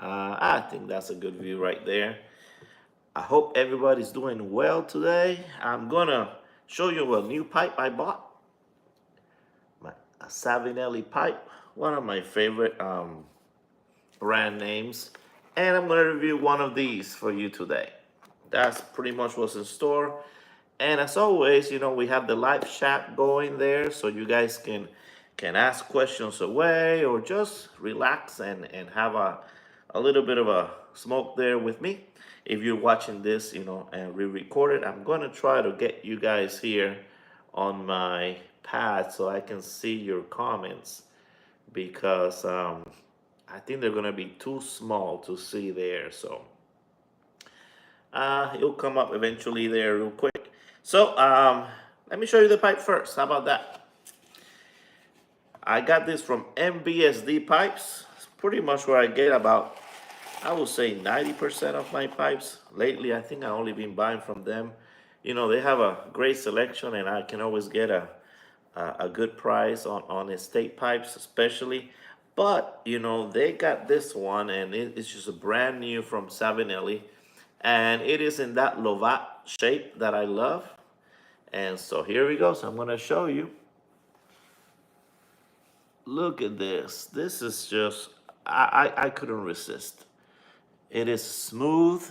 I think that's a good view right there. I hope everybody's doing well today. I'm gonna show you a new pipe I bought. A Savinelli pipe, one of my favorite brand names. And I'm gonna review one of these for you today. That's pretty much what's in store. And as always, we have the live chat going there so you guys can ask questions away or just relax and have a little bit of a smoke there with me. If you're watching this, and re-record it, I'm gonna try to get you guys here on my pad so I can see your comments because I think they're gonna be too small to see there. So it'll come up eventually there real quick. So let me show you the pipe first. How about that? I got this from MBSD Pipes. It's pretty much where I get about, I would say 90% of my pipes. Lately, I think I've only been buying from them. They have a great selection and I can always get a good price on estate pipes especially. But, they got this one and it's just a brand new from Savinelli. And it is in that Lovat shape that I love. And so here we go. So I'm going to show you. Look at this. This is just, I couldn't resist. It is smooth.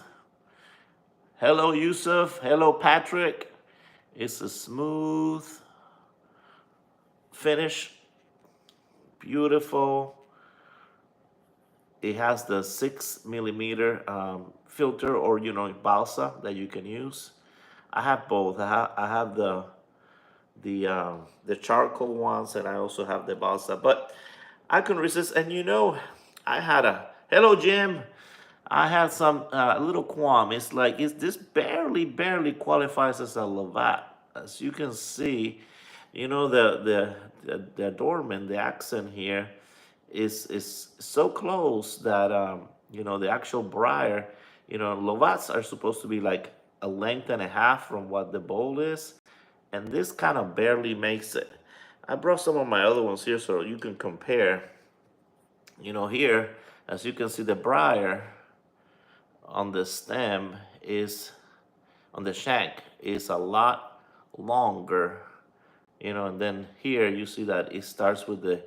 Hello, Yusuf. Hello, Patrick. It's a smooth finish. Beautiful. It has the 6 millimeter filter or, balsa that you can use. I have both. I have the charcoal ones and I also have the balsa. But I couldn't resist. And I had hello, Jim. I had some little qualm. It's like this barely qualifies as a Lovat. As you can see, the adornment, the accent here is so close that the actual briar, Lovats are supposed to be like a length and a half from what the bowl is, and this kind of barely makes it. I brought some of my other ones here so you can compare. Here, as you can see, the briar on the stem is, on the shank, is a lot longer, and then here you see that it starts with the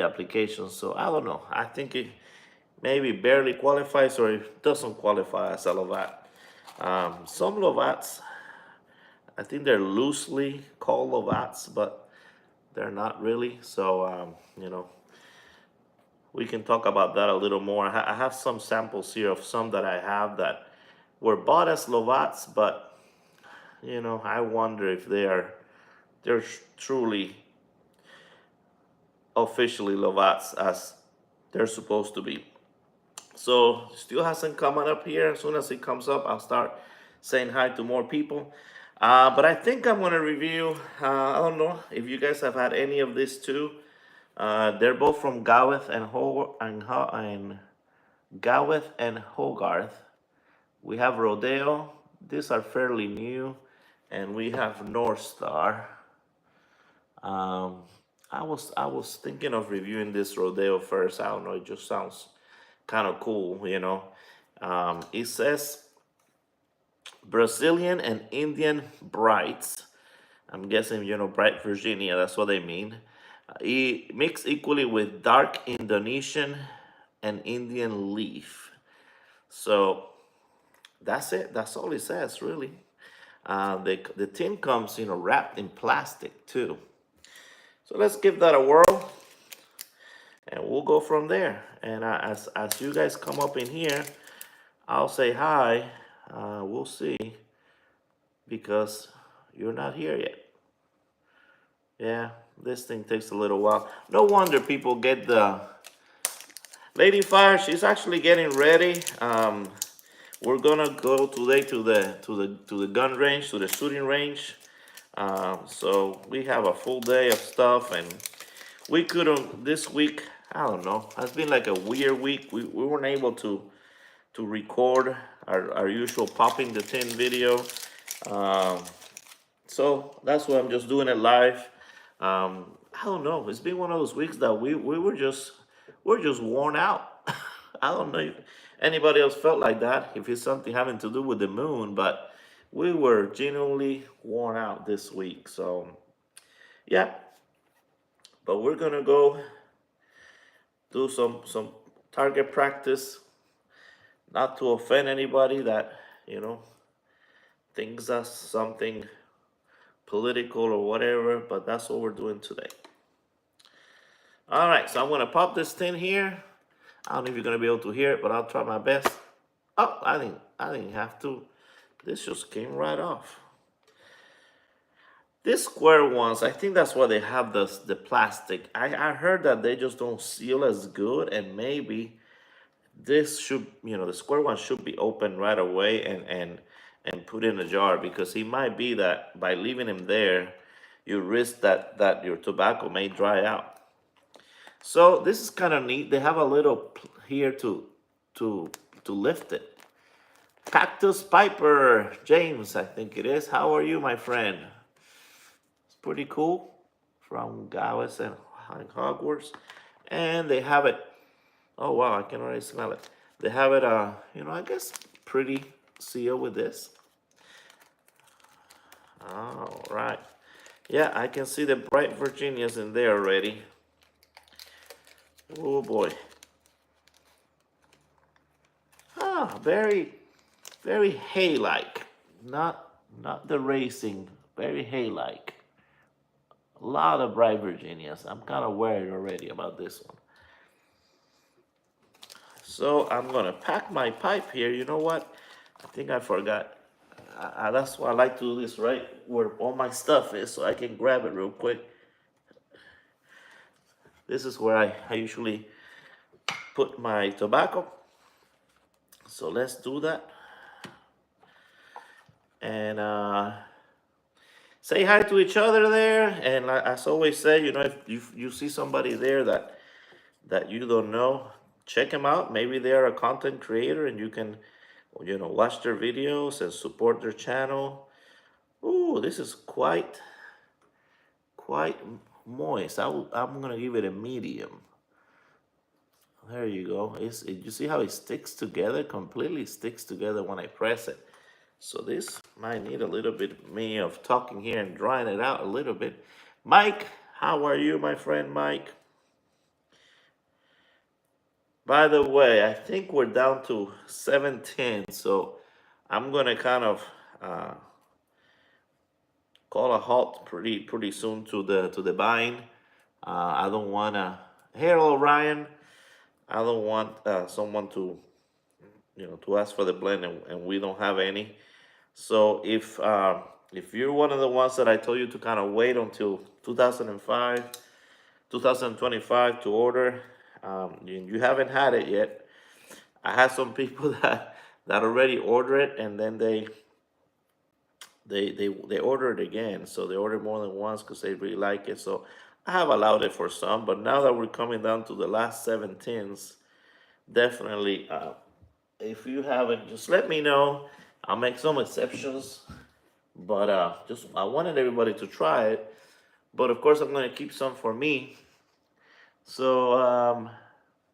application. So I don't know. I think it maybe barely qualifies or it doesn't qualify as a Lovat. Some Lovats, I think they're loosely called Lovats, but they're not really. So we can talk about that a little more. I have some samples here of some that I have that were bought as Lovats, but I wonder if they're truly officially Lovats as they're supposed to be. So still hasn't come up here. As soon as it comes up, I'll start saying hi to more people. But I think I'm gonna review. I don't know if you guys have had any of these too. They're both from Gawith and Gawith and Hogarth. We have Rodeo. These are fairly new, and we have North Star. I was thinking of reviewing this Rodeo first. I don't know. It just sounds kind of cool, It says Brazilian and Indian brights. I'm guessing, bright Virginia. That's what they mean. Mixed equally with dark Indonesian and Indian leaf. So that's it. That's all it says, really. The tin comes, wrapped in plastic too. So let's give that a whirl, and we'll go from there. And as you guys come up in here, I'll say hi. We'll see, because you're not here yet. Yeah, this thing takes a little while. No wonder people get the Lady Fire. She's actually getting ready. We're gonna go today to the gun range, to the shooting range. So we have a full day of stuff, and we couldn't this week. I don't know. It's been like a weird week. We weren't able to record our usual popping the tin video. So that's why I'm just doing it live. I don't know. It's been one of those weeks that we're just worn out. I don't know if anybody else felt like that, if it's something having to do with the moon, but we were genuinely worn out this week. So, yeah, but we're gonna go do some target practice, not to offend anybody that, you know, thinks that's something political or whatever, but that's what we're doing today. All right, so I'm gonna pop this thing here. I don't know if you're gonna be able to hear it, but I'll try my best. Oh, I didn't have to. This just came right off. These square ones, I think that's why they have the plastic. I heard that they just don't seal as good, and maybe this should, the square one should be open right away and put in a jar, because it might be that by leaving him there, you risk that your tobacco may dry out. So this is kind of neat. They have a little here to to lift it. Cactus Piper James, I think it is. How are you, my friend? It's pretty cool. From Gowes and Hogwarts, and they have it. Oh wow, I can already smell it. They have it, I guess pretty sealed with this. All right. Yeah, I can see the bright Virginias in there already. Oh boy. Ah, very, very hay-like. Not the racing. Very hay-like. A lot of bright Virginias. I'm kind of worried already about this one. So I'm gonna pack my pipe here. You know what? I think I forgot. That's why I like to do this right where all my stuff is, so I can grab it real quick. This is where I usually put my tobacco. So let's do that. And say hi to each other there. And as I always say, if you see somebody there that you don't know, check them out. Maybe they're a content creator and you can, watch their videos and support their channel. Ooh, this is quite moist. I'm gonna give it a medium. There you go. You see how it sticks together? Completely sticks together when I press it. So this might need a little bit of me of talking here and drying it out a little bit. Mike, how are you, my friend Mike? By the way, I think we're down to 7:10, so I'm gonna kind of uh, call a halt pretty soon to the buying. I don't wanna. Hey, Ryan. I don't want someone to ask for the blend and we don't have any. So if you're one of the ones that I told you to kind of wait until 2005, 2025 to order, you haven't had it yet. I had some people that already order it, and then they order it again. So they order more than once because they really like it. So I have allowed it for some, but now that we're coming down to the last 7 tins, definitely, if you haven't, just let me know. I'll make some exceptions, but just I wanted everybody to try it. But of course, I'm gonna keep some for me. So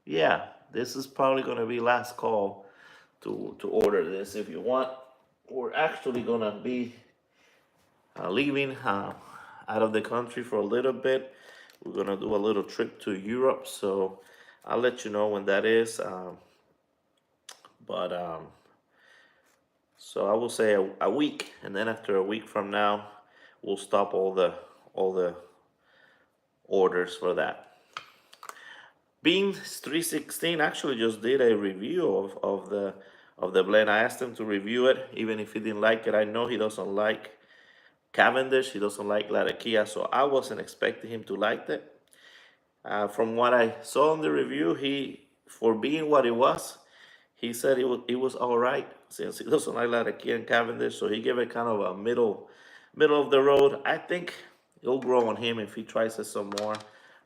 yeah, this is probably gonna be last call to order this. If you want, we're actually gonna be leaving out of the country for a little bit. We're gonna do a little trip to Europe, so I'll let you know when that is. But so I will say a week, and then after a week from now, we'll stop all the orders for that. Bean 316 actually just did a review of the blend. I asked him to review it, even if he didn't like it. I know he doesn't like Cavendish, he doesn't like Latakia, so I wasn't expecting him to like it. From what I saw in the review, for being what it was, he said it was all right, since he doesn't like Latakia and Cavendish, so he gave it kind of a middle of the road. I think it'll grow on him if he tries it some more.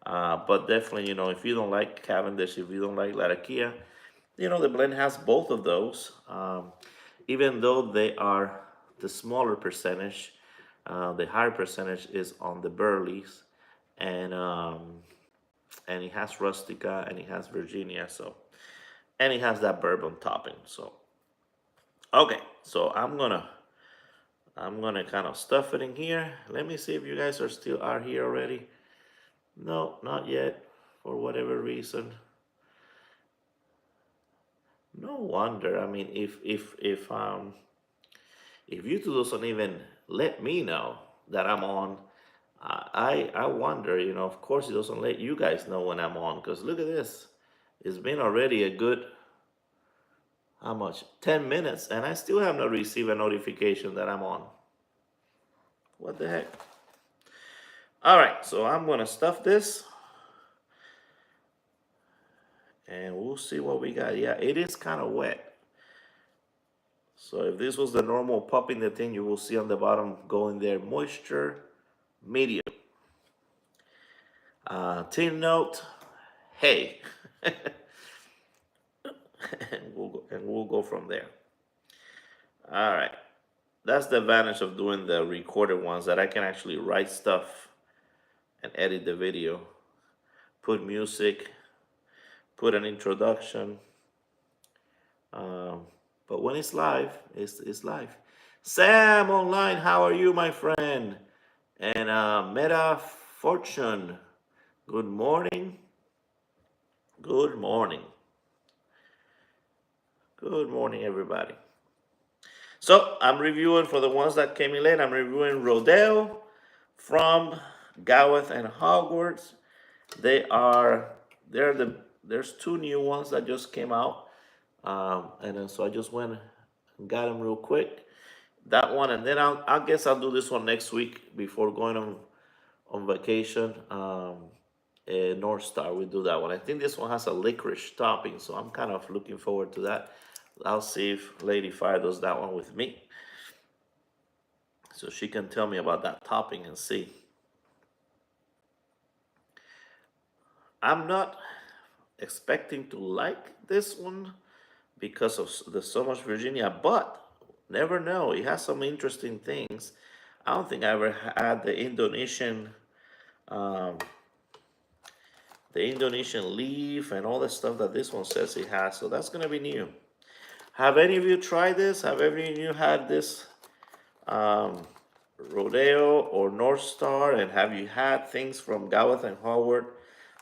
But definitely, if you don't like Cavendish, if you don't like Latakia, the blend has both of those. Even though they are the smaller percentage, the higher percentage is on the Burleys, and it has Rustica and it has Virginia. So and it has that bourbon topping. So okay, so I'm gonna kind of stuff it in here. Let me see if you guys are here already. No, not yet, for whatever reason. No wonder. I mean, if YouTube doesn't even let me know that I'm on, I wonder. Of course, it doesn't let you guys know when I'm on. Because look at this, it's been already a good how much 10 minutes, and I still have not received a notification that I'm on. What the heck? All right, so I'm gonna stuff this, and we'll see what we got. Yeah, it is kind of wet. So if this was the normal popping the thing, you will see on the bottom going there, moisture, medium. Tin note, hey. and we'll go from there. All right. That's the advantage of doing the recorded ones, that I can actually write stuff and edit the video, put music, put an introduction. Um, but when it's live, it's live. Sam online, how are you, my friend? And Meta Fortune, good morning. Good morning. Good morning, everybody. So I'm reviewing, for the ones that came in late, I'm reviewing Rodeo from Gawith and Hogwarts. There's two new ones that just came out, and then so I just went and got them real quick. That one, and then I guess I'll do this one next week before going on vacation. North Star, we do that one. I think this one has a licorice topping, so I'm kind of looking forward to that. I'll see if Lady Fire does that one with me, so she can tell me about that topping and see. I'm not expecting to like this one because of the so much Virginia, but never know. It has some interesting things. I don't think I ever had um, the Indonesian leaf and all the stuff that this one says it has. So that's gonna be new. Have any of you tried this? Have any of you had this Rodeo or North Star? And have you had things from Gawith and Howard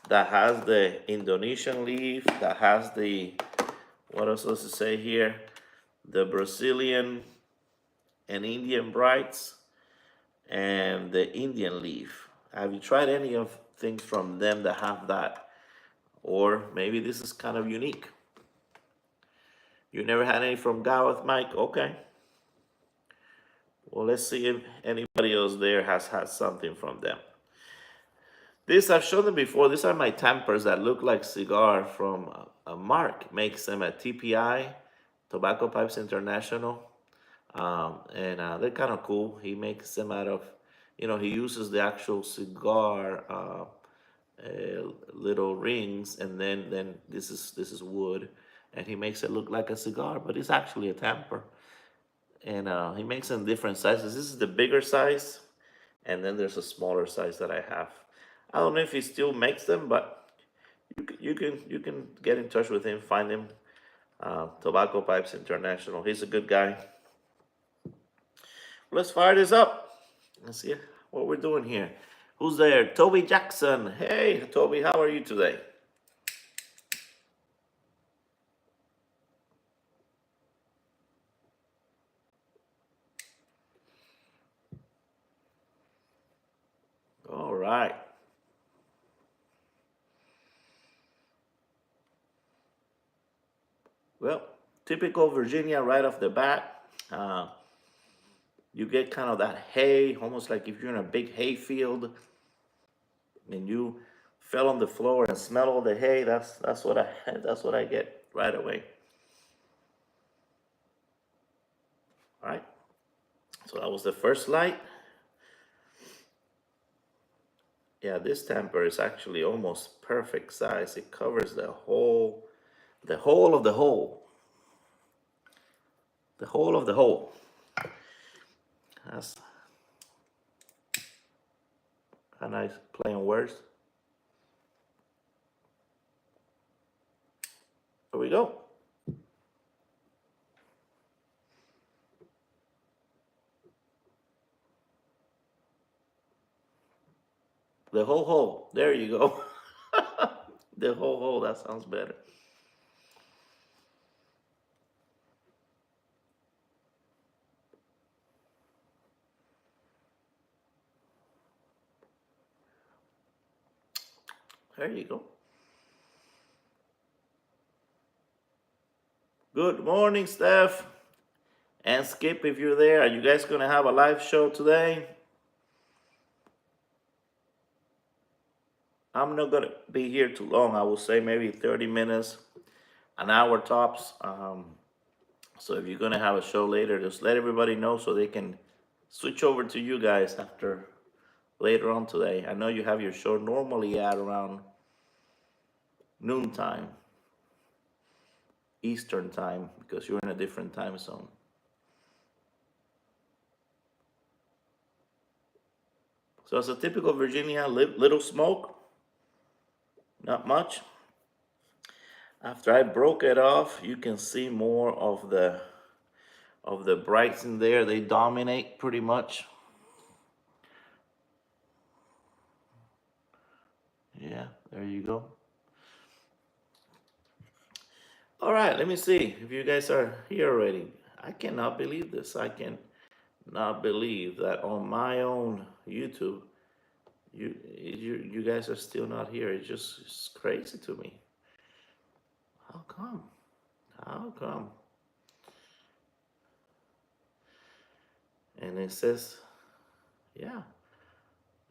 that has the Indonesian leaf, that has the, what else does it say here? The Brazilian and Indian brights and the Indian leaf. Have you tried any of things from them that have that? Or maybe this is kind of unique. You never had any from Gawith, Mike? Okay. Well, let's see if anybody else there has had something from them. This, I've shown them before. These are my tampers that look like cigar from Mark makes them at TPI, Tobacco Pipes International. And they're kind of cool. He makes them out of, he uses the actual cigar little rings, and then this is wood, and he makes it look like a cigar, but it's actually a tamper. And he makes them different sizes. This is the bigger size, and then there's a smaller size that I have. I don't know if he still makes them, but you can get in touch with him, find him, Tobacco Pipes International. He's a good guy. Let's fire this up. Let's see what we're doing here. Who's there? Toby Jackson. Hey, Toby, how are you today? All right. Well, typical Virginia right off the bat. You get kind of that hay, almost like if you're in a big hay field and you fell on the floor and smell all the hay. That's what I that's what I get right away. All right. So that was the first light. Yeah, this tamper is actually almost perfect size. It covers the whole of the hole. The whole of the hole. That's a nice play on words. There we go. The whole hole. There you go. The whole hole. That sounds better. There you go. Good morning, Steph. And Skip, if you're there, are you guys going to have a live show today? I'm not going to be here too long. I will say maybe 30 minutes, an hour tops. So if you're going to have a show later, just let everybody know so they can switch over to you guys after later on today. I know you have your show normally at around noontime, Eastern time, because you're in a different time zone. So it's a typical Virginia, little smoke, not much. After I broke it off, you can see more of the brights in there. They dominate pretty much. Yeah, there you go. All right, let me see if you guys are here already. I cannot believe this. I cannot believe that on my own YouTube, you guys are still not here. It's crazy to me. How come? How come? And it says, yeah,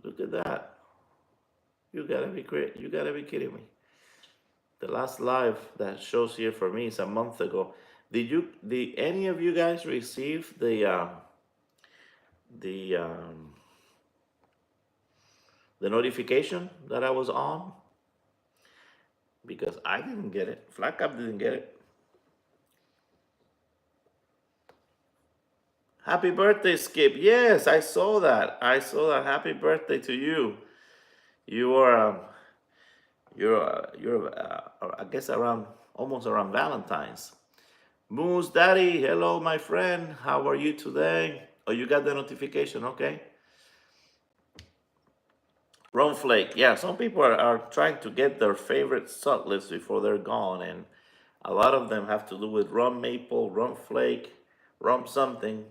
look at that. You gotta be great. You gotta be kidding me. The last live that shows here for me is a month ago. Did any of you guys receive the um, the notification that I was on? Because I didn't get it. Flat Cap didn't get it. Happy birthday, Skip. Yes, I saw that. I saw that. Happy birthday to you. You are I guess around almost around Valentine's. Moose Daddy, hello my friend. How are you today? Oh, you got the notification, okay? Rum flake. Yeah, some people are trying to get their favorite salt list before they're gone, and a lot of them have to do with rum maple, rum flake, rum something.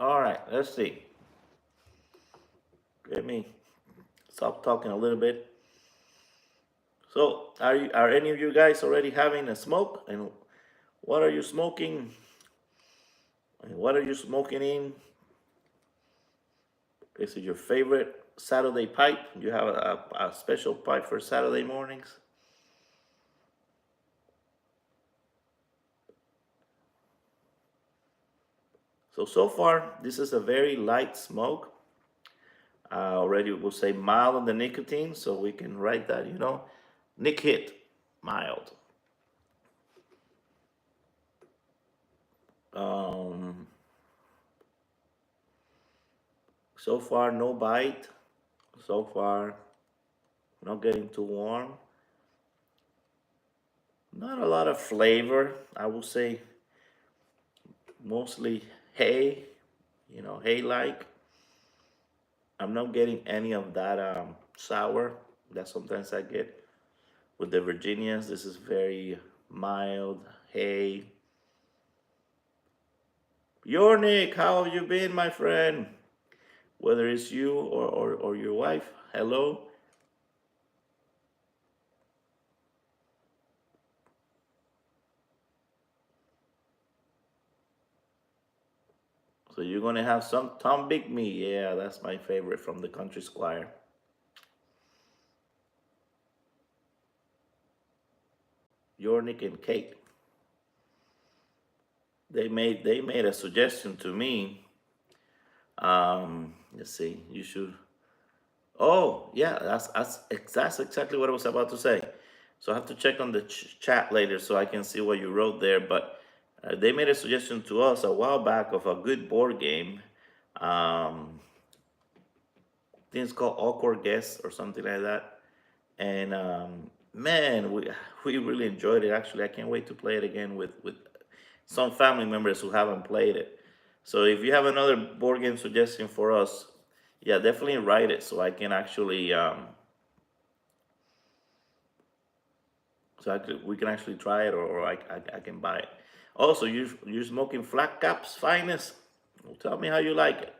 All right, let's see. Let me stop talking a little bit. So, are any of you guys already having a smoke? And what are you smoking? And what are you smoking in? Is it your favorite Saturday pipe? You have a special pipe for Saturday mornings? So far, this is a very light smoke. Already we'll say mild on the nicotine, so we can write that, Nick hit, mild. Um, so far, no bite. So far, not getting too warm. Not a lot of flavor. I would say mostly hay, hay like. I'm not getting any of that sour that sometimes I get with the Virginias. This is very mild hay. Your Nick, how have you been, my friend? Whether it's you or your wife, hello. So you're gonna have some Tom Big Me. Yeah, that's my favorite from the Country Squire. Your Nick and Kate. They made a suggestion to me. Let's see. You should. Oh yeah, that's exactly what I was about to say. So I have to check on the chat later so I can see what you wrote there. But they made a suggestion to us a while back of a good board game. I think it's called Awkward Guess or something like that. And man, we we really enjoyed it. Actually, I can't wait to play it again with some family members who haven't played it. So if you have another board game suggestion for us, yeah, definitely write it so I can actually we can actually try it, or I can buy it. Also, you're smoking Flat Cap's finest. Well, tell me how you like it.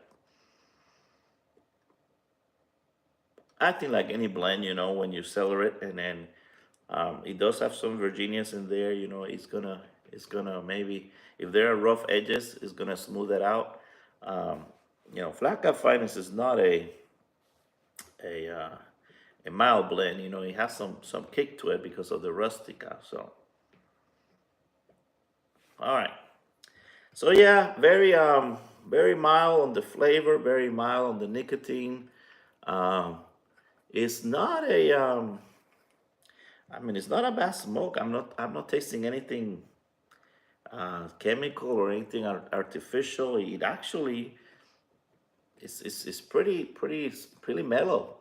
Acting like any blend, when you cellar it, and then it does have some Virginias in there. It's gonna maybe, if there are rough edges, it's gonna smooth it out. Um, Flat Cap finest is not a uh, a mild blend. It has some kick to it because of the rustica. So, all right. So yeah, very mild on the flavor, very mild on the nicotine. Um, it's not a I mean, it's not a bad smoke. I'm not tasting anything chemical or anything artificial. It actually is pretty mellow.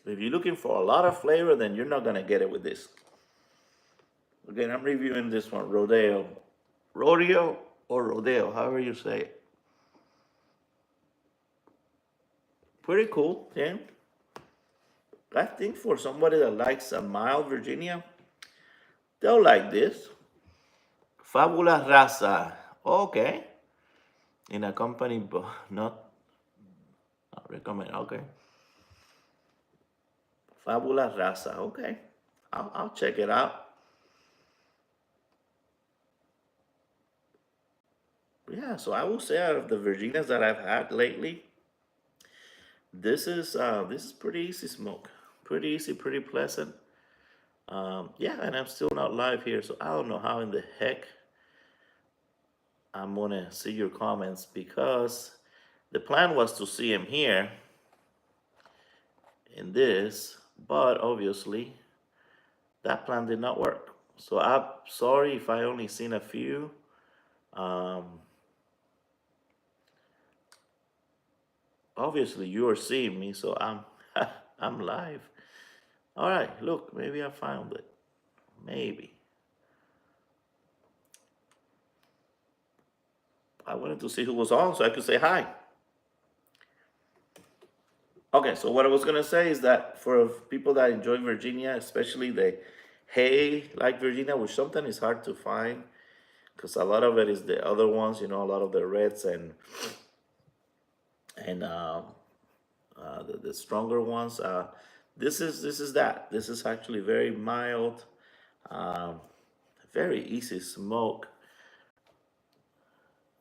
If you're looking for a lot of flavor, then you're not gonna get it with this. Again, I'm reviewing this one, Rodeo or Rodeo, however you say it. Pretty cool, yeah. I think for somebody that likes a mild Virginia, they'll like this. Fabula Rasa. Okay. In a company, not recommend. Okay. Fabula Rasa. Okay. I'll check it out. Yeah, so I will say out of the Virginias that I've had lately, this is pretty easy smoke. Pretty easy, pretty pleasant. Yeah, and I'm still not live here, so I don't know how in the heck I'm gonna see your comments, because the plan was to see him here in this, but obviously that plan did not work. So I'm sorry if I only seen a few. Um, Obviously you are seeing me, so I'm I'm live. All right, look, maybe I found it. Maybe. I wanted to see who was on so I could say hi. Okay, so what I was gonna say is that for people that enjoy Virginia, especially the hay like Virginia, which sometimes is hard to find because a lot of it is the other ones, a lot of the reds and the stronger ones. This is that. This is actually very mild, um, very easy smoke.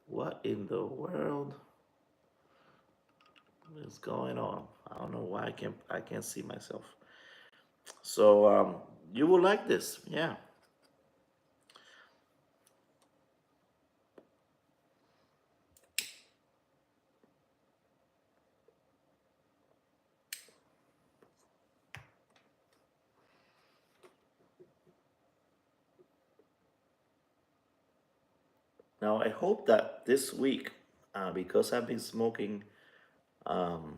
What in the world is going on? I don't know why I can't see myself. So you will like this, yeah. Now I hope that this week, because I've been smoking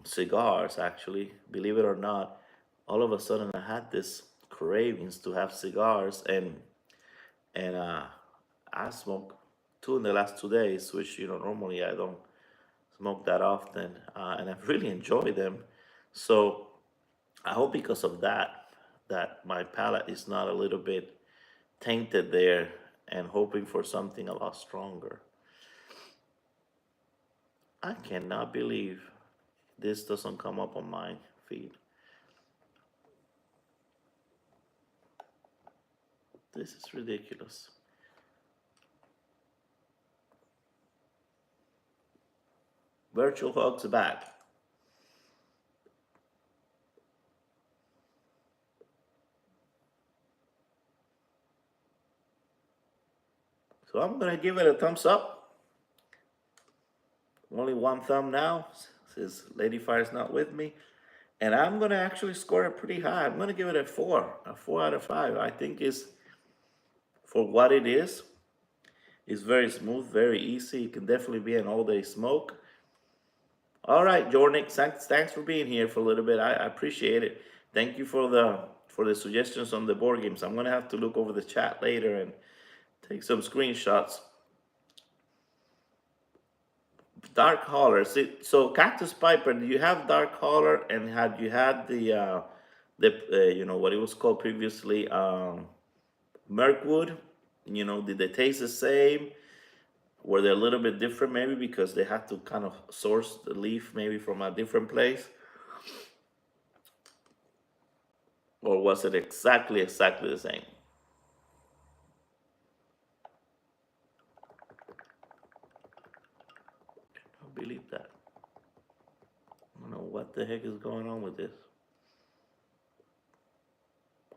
cigars, actually, believe it or not, all of a sudden I had this cravings to have cigars, and I smoked two in the last 2 days, which normally I don't smoke that often, and I've really enjoyed them. So I hope because of that my palate is not a little bit tainted there, and hoping for something a lot stronger. I cannot believe this doesn't come up on my feed. This is ridiculous. Virtual hugs back. So I'm gonna give it a thumbs up. Only one thumb now, since Lady Fire's not with me. And I'm gonna actually score it pretty high. I'm gonna give it a 4 out of 5. I think is for what it is. It's very smooth, very easy. It can definitely be an all-day smoke. All right, Jornik, thanks for being here for a little bit. I appreciate it. Thank you for the suggestions on the board games. I'm gonna have to look over the chat later and take some screenshots. Dark Holler. See, so Cactus Piper, do you have Dark Holler, and had you had you know what it was called previously, Mirkwood? You know, did they taste the same? Were they a little bit different, maybe because they had to kind of source the leaf maybe from a different place, or was it exactly the same? I don't believe that. I don't know what the heck is going on with this.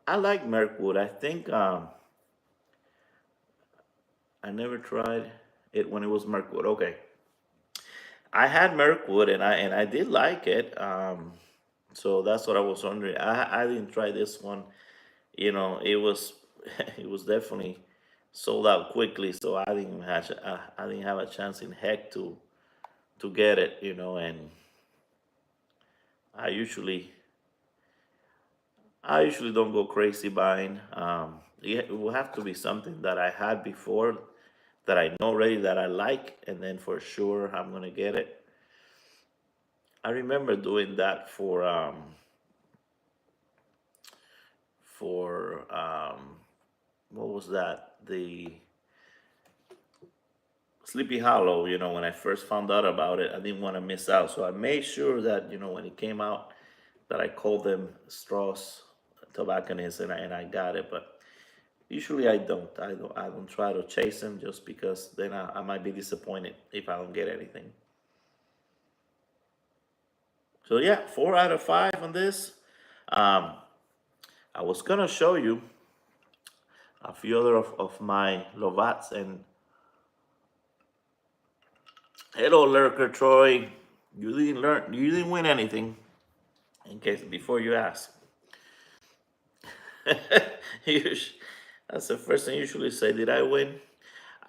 I like Mirkwood. I think I never tried it when it was Mirkwood. Okay, I had Mirkwood and I did like it. So that's what I was wondering. I didn't try this one. You know, it was it was definitely sold out quickly, so I didn't have a chance in heck to get it. You know, and I usually I usually don't go crazy buying. It will have to be something that I had before, that I know already that I like, and then for sure I'm gonna get it. I remember doing that for what was that, the Sleepy Hollow. You know, when I first found out about it, I didn't want to miss out, so I made sure that when it came out, that I called them Strauss tobacconists, and I got it. But usually I don't. I don't try to chase them, just because then I might be disappointed if I don't get anything. So yeah, 4 out of 5 on this. Um, I was gonna show you a few other of my Lovats, and hello Lurker Troy. You didn't win anything. In case before you ask. You that's the first thing you usually say. Did I win?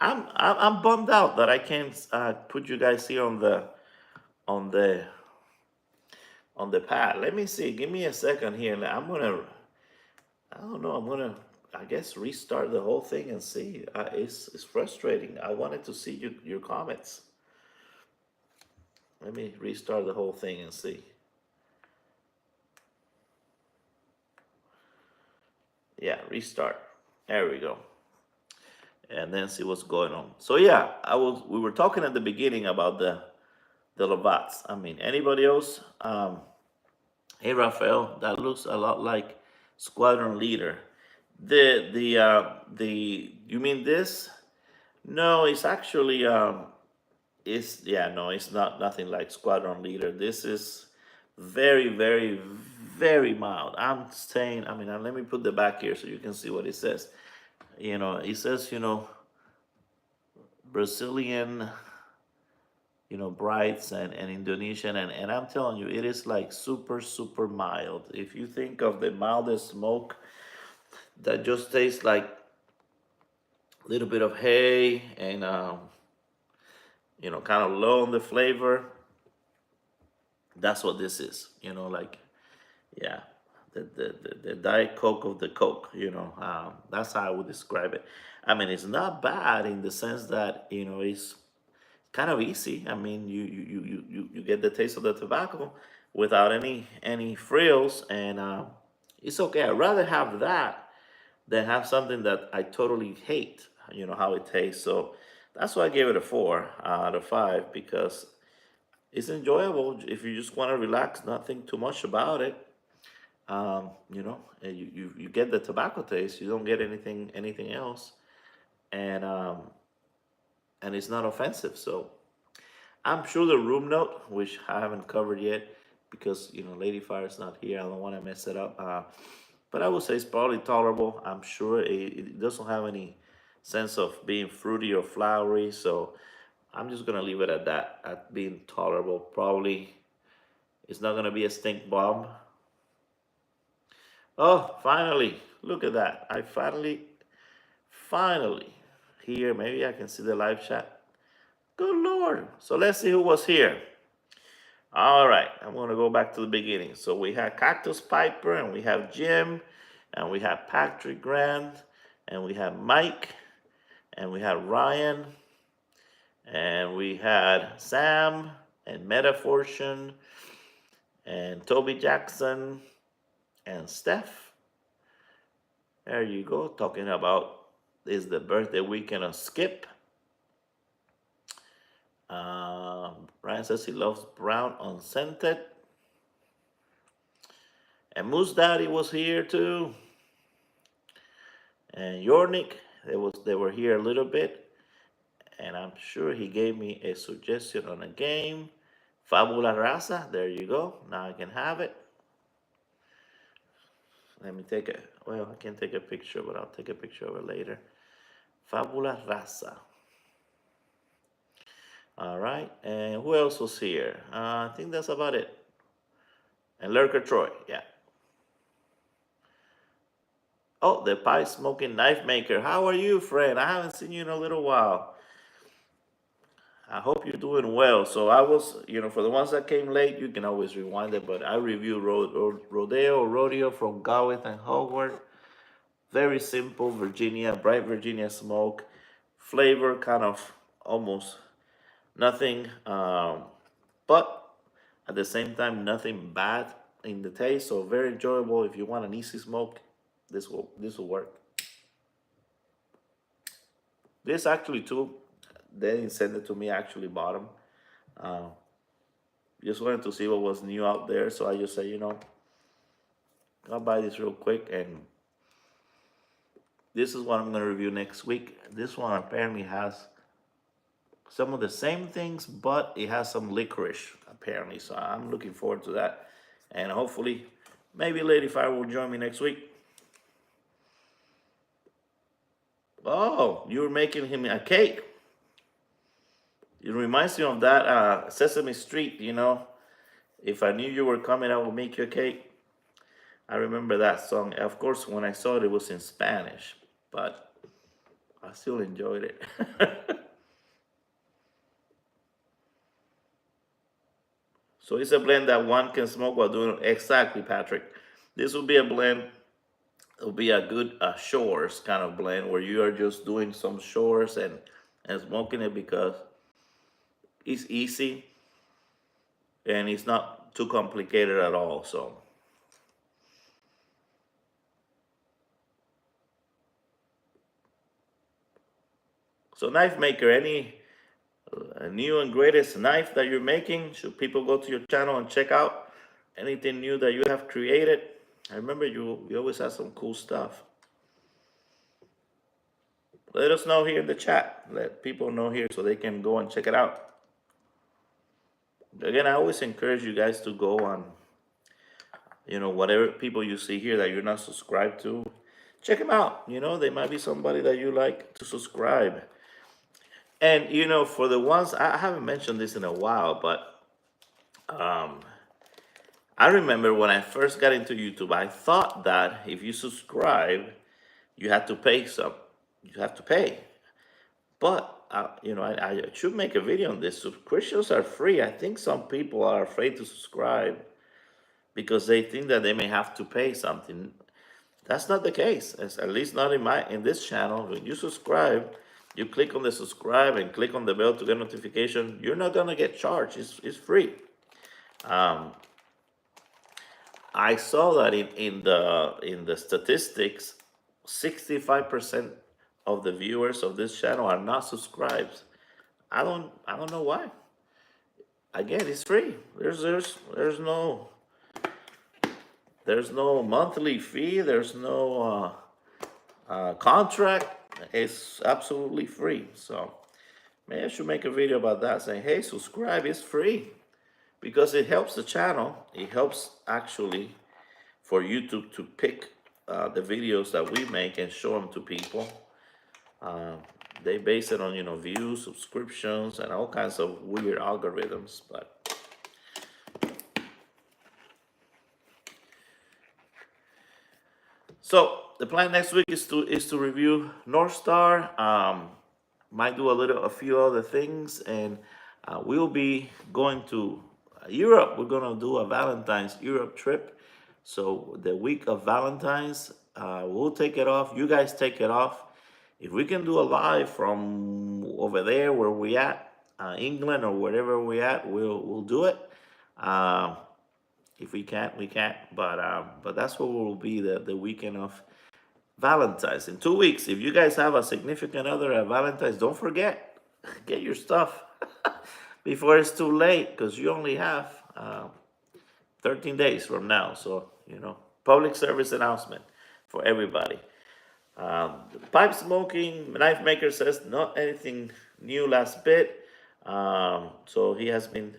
I'm bummed out that I can't put you guys here on the on the pad. Let me see. Give me a second here. I'm gonna. I don't know. I'm gonna. I guess restart the whole thing and see. It's frustrating. I wanted to see your comments. Let me restart the whole thing and see. Yeah, restart. There we go. And then see what's going on. So yeah, we were talking at the beginning about the Lovats. I mean, anybody else? Hey Rafael, that looks a lot like Squadron Leader. The you mean this? No, it's actually it's yeah, no, it's not nothing like Squadron Leader. This is very mild. I'm saying, I mean, let me put the back here so you can see what it says. It says, Brazilian, brights and Indonesian, and I'm telling you, it is like super mild. If you think of the mildest smoke that just tastes like a little bit of hay and kind of low on the flavor, that's what this is. Like, yeah, the Diet Coke of the Coke. That's how I would describe it. I mean, it's not bad in the sense that it's kind of easy. I mean, you get the taste of the tobacco without any frills, and it's okay. I'd rather have that than have something that I totally hate. How it tastes. So that's why I gave it a 4 out of 5, because it's enjoyable if you just want to relax. Nothing too much about it. And you get the tobacco taste. You don't get anything else, and it's not offensive. So I'm sure the room note, which I haven't covered yet, because Lady Fire is not here. I don't want to mess it up. But I would say it's probably tolerable. I'm sure it doesn't have any sense of being fruity or flowery. So I'm just gonna leave it at that, at being tolerable. Probably it's not gonna be a stink bomb. Oh, finally! Look at that. I finally here. Maybe I can see the live chat. Good Lord! So let's see who was here. All right, I'm gonna go back to the beginning. So we had Cactus Piper and we have Jim. and we had Patrick Grant, and we had Mike, and we had Ryan, and we had Sam, and Meta Fortune, and Toby Jackson, and Steph. There you go, talking about is the birthday weekend of Skip. Ryan says he loves brown unscented. And Moose Daddy was here too. And Yornik, they were here a little bit. And I'm sure he gave me a suggestion on a game. Fabula Raza, there you go. Now I can have it. Let me take I can't take a picture, but I'll take a picture of it later. Fabula Raza. All right, and who else was here? I think that's about it. And Lurker Troy, yeah. Oh, the pie smoking knife maker. How are you, friend? I haven't seen you in a little while. I hope you're doing well. So I was, for the ones that came late, you can always rewind it, but I reviewed Rodeo from Gawith and Howard. Very simple Virginia, bright Virginia smoke. Flavor kind of almost nothing, but at the same time, nothing bad in the taste. So very enjoyable. If you want an easy smoke, this will work. This actually too, they didn't send it to me. I actually bought them. Just wanted to see what was new out there. So I just said, I'll buy this real quick. And this is what I'm going to review next week. This one apparently has some of the same things, but it has some licorice apparently. So I'm looking forward to that. And hopefully, maybe Lady Fire will join me next week. Oh, you were making him a cake. It reminds me of that Sesame Street, If I knew you were coming, I would make you a cake. I remember that song. Of course, when I saw it, it was in Spanish, but I still enjoyed it. So it's a blend that one can smoke while doing it. Exactly, Patrick. This will be a blend. It'll be a good chores kind of blend where you are just doing some chores and smoking it because it's easy and it's not too complicated at all. So knife maker, any new and greatest knife that you're making? Should people go to your channel and check out anything new that you have created? I remember you always have some cool stuff. Let us know here in the chat. Let people know here so they can go and check it out. Again, I always encourage you guys to go on, whatever people you see here that you're not subscribed to, check them out. They might be somebody that you like to subscribe. And, for the ones, I haven't mentioned this in a while, but I remember when I first got into YouTube, I thought that if you subscribe, you had to pay some. You have to pay. But, I should make a video on this. Subscriptions are free. I think some people are afraid to subscribe because they think that they may have to pay something. That's not the case. At least not in this channel. When you subscribe, you click on the subscribe and click on the bell to get notification. You're not gonna get charged. It's free. I saw that in the statistics, 65% of the viewers of this channel are not subscribed. I don't know why. Again, it's free. There's no monthly fee. There's no contract. It's absolutely free. So maybe I should make a video about that, saying, hey, subscribe, it's free. Because it helps the channel. It helps actually for YouTube to pick the videos that we make and show them to people. They base it on, views, subscriptions, and all kinds of weird algorithms. But so the plan next week is to review North Star. Might do a few other things, and we'll be going to Europe. We're gonna do a Valentine's Europe trip. So the week of Valentine's, We'll take it off. You guys take it off. If we can do a live from over there where we at, England or wherever we at, we'll do it. Um, if we can't, we can't. But that's what will be the weekend of Valentine's in 2 weeks. If you guys have a significant other at Valentine's, don't forget, get your stuff before it's too late, because you only have 13 days from now. So, public service announcement for everybody. The pipe smoking knife maker says not anything new last bit. So he has been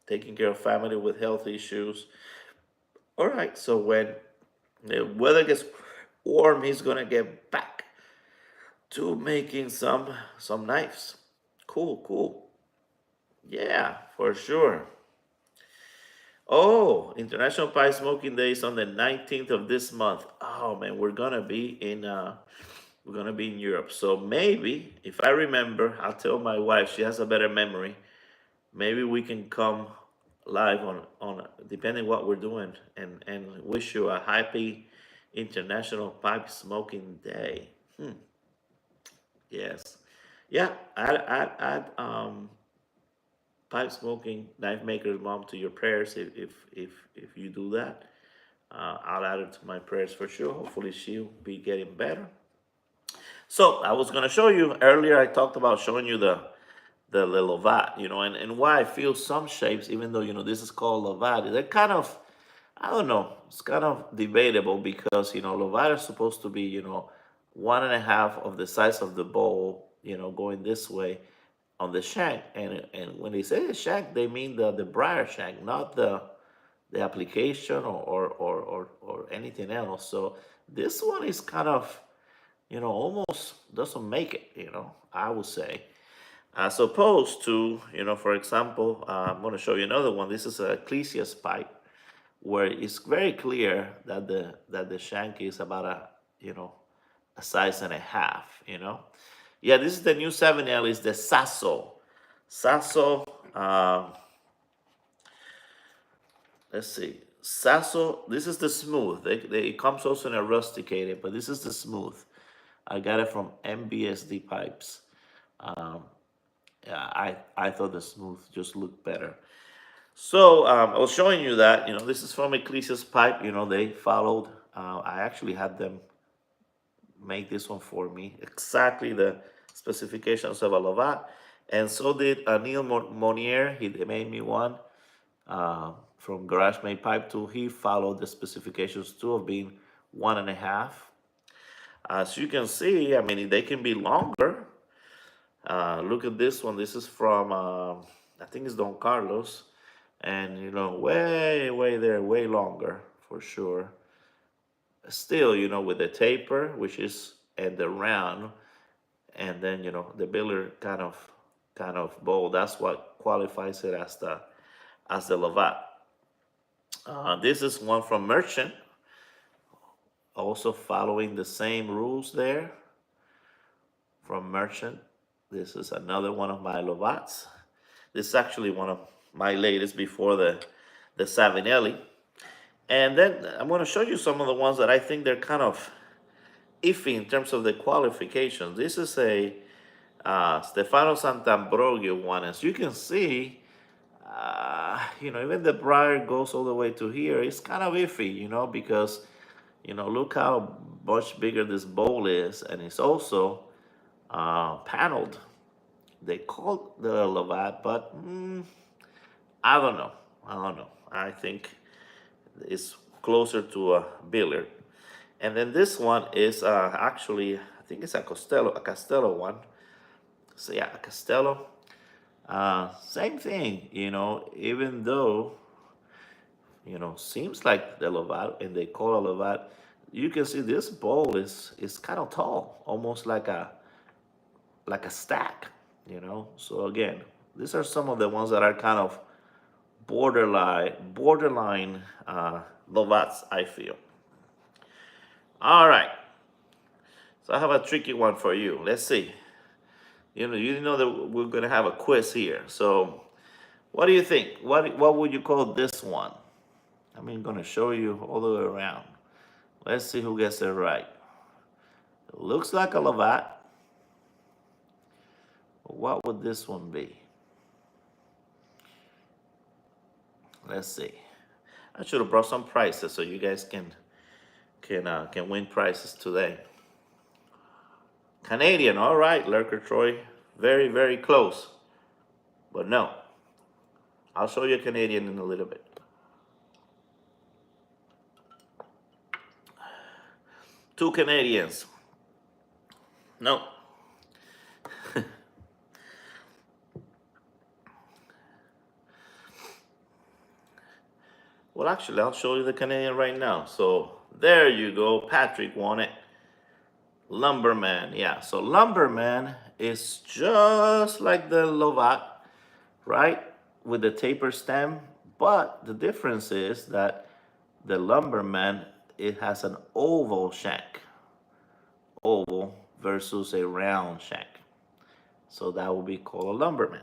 taking care of family with health issues. All right, so when the weather gets warm, he's gonna get back to making some knives. Cool, cool. Yeah, for sure. Oh, International Pie Smoking Day is on the 19th of this month. Oh man, we're gonna be in Europe. So maybe, if I remember, I'll tell my wife, she has a better memory. Maybe we can come live on depending what we're doing, and wish you a happy International Pipe Smoking Day. Yes. Yeah, add pipe smoking knife maker's mom to your prayers if you do that. I'll add it to my prayers for sure. Hopefully she'll be getting better. So I was gonna show you earlier. I talked about showing you the Lovat, and why I feel some shapes, even though this is called Lovat, they're kind of, I don't know, it's kind of debatable, because Lovat is supposed to be 1.5 of the size of the bowl, going this way on the shank, and when they say the shank, they mean the briar shank, not the application or anything else. So this one is kind of almost doesn't make it, I would say. As opposed to, for example, I'm going to show you another one. This is a Ecclesias pipe, where it's very clear that the shank is about a size and a half. Yeah, this is the new 7L. Is the Sasso. Sasso. Let's see. Sasso. This is the smooth. It comes also in a rusticated, but this is the smooth. I got it from MBSD pipes. Um, yeah, I thought the smooth just looked better. So I was showing you that this is from Ecclesias Pipe. They followed. I actually had them make this one for me, exactly the specifications of a Lovat, and so did Neil Monier. He made me one from Garage Made Pipe too. He followed the specifications too, of being 1.5. As you can see, I mean, they can be longer. Look at this one. This is from, I think it's Don Carlos. And, way there, way longer for sure. Still, with the taper, which is at the round, and then, the biller kind of bowl. That's what qualifies it as the Lovat. This is one from Merchant, also following the same rules there from Merchant. This is another one of my Lovats. This is actually one of my latest before the Savinelli. And then I'm going to show you some of the ones that I think they're kind of iffy in terms of the qualifications. This is a Stefano Sant'Ambrogio one. As you can see, even the briar goes all the way to here. It's kind of iffy, because, look how much bigger this bowl is, and it's also paneled. They call the Lovat, but I don't know. I think it's closer to a Billard. And then this one is actually, I think it's a Castello one. So yeah, a Castello. Same thing, even though, seems like the Lovat, and they call a Lovat, you can see this bowl is kind of tall, almost like a stack, So again, these are some of the ones that are kind of borderline Lovats, I feel. All right. So I have a tricky one for you. Let's see. You know that we're gonna have a quiz here. So, what do you think? What would you call this one? I'm gonna show you all the way around. Let's see who gets it right. It looks like a Lovat. What would this one be? Let's see. I should have brought some prices so you guys can win prizes today. Canadian, all right, Lurker Troy. Very, very close. But no. I'll show you a Canadian in a little bit. Two Canadians. No. Well, actually, I'll show you the Canadian right now. So there you go. Patrick won it. Lumberman. Yeah, so Lumberman is just like the Lovat, right? With the taper stem. But the difference is that the Lumberman, it has an oval shank. Oval versus a round shank. So that will be called a Lumberman.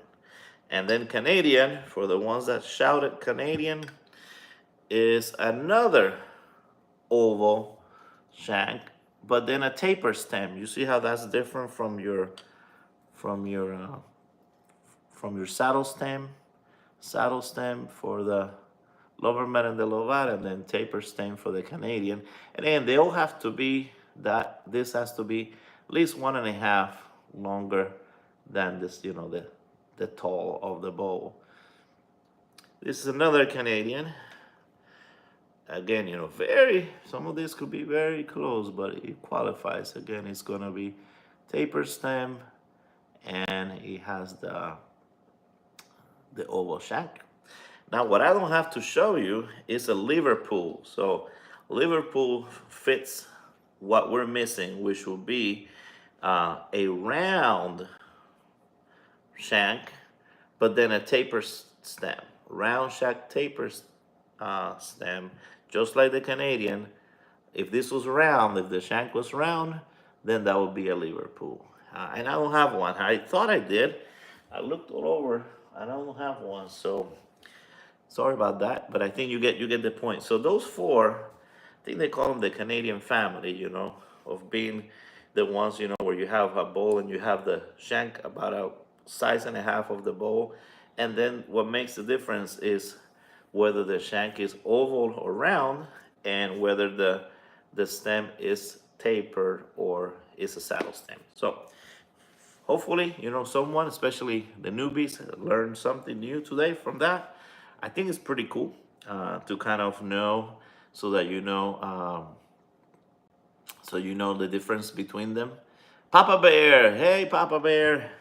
And then Canadian, for the ones that shouted Canadian, is another oval shank, but then a taper stem. You see how that's different from your saddle stem for the Lumberman and the Lovat, and then taper stem for the Canadian. And then they all have to be that. This has to be at least 1.5 longer than this. You know, the tall of the bow. This is another Canadian. Again, you know, some of these could be very close, but it qualifies. Again, it's gonna be taper stem, and it has the oval shank. Now, what I don't have to show you is a Liverpool. So Liverpool fits what we're missing, which will be a round shank, but then a taper stem. Round shank taper stem, just like the Canadian. If this was round, if the shank was round, then that would be a Liverpool. And I don't have one. I thought I did. I looked all over. I don't have one. So sorry about that. But I think you get the point. So those four, I think they call them the Canadian family. You know, of being the ones, you know, where you have a bowl and you have the shank about a size and a half of the bowl, and then what makes the difference is whether the shank is oval or round, and whether the stem is tapered or is a saddle stem. So hopefully, you know, someone, especially the newbies, learned something new today from that. I think it's pretty cool to kind of know, so that you know, the difference between them. Papa Bear, hey Papa Bear.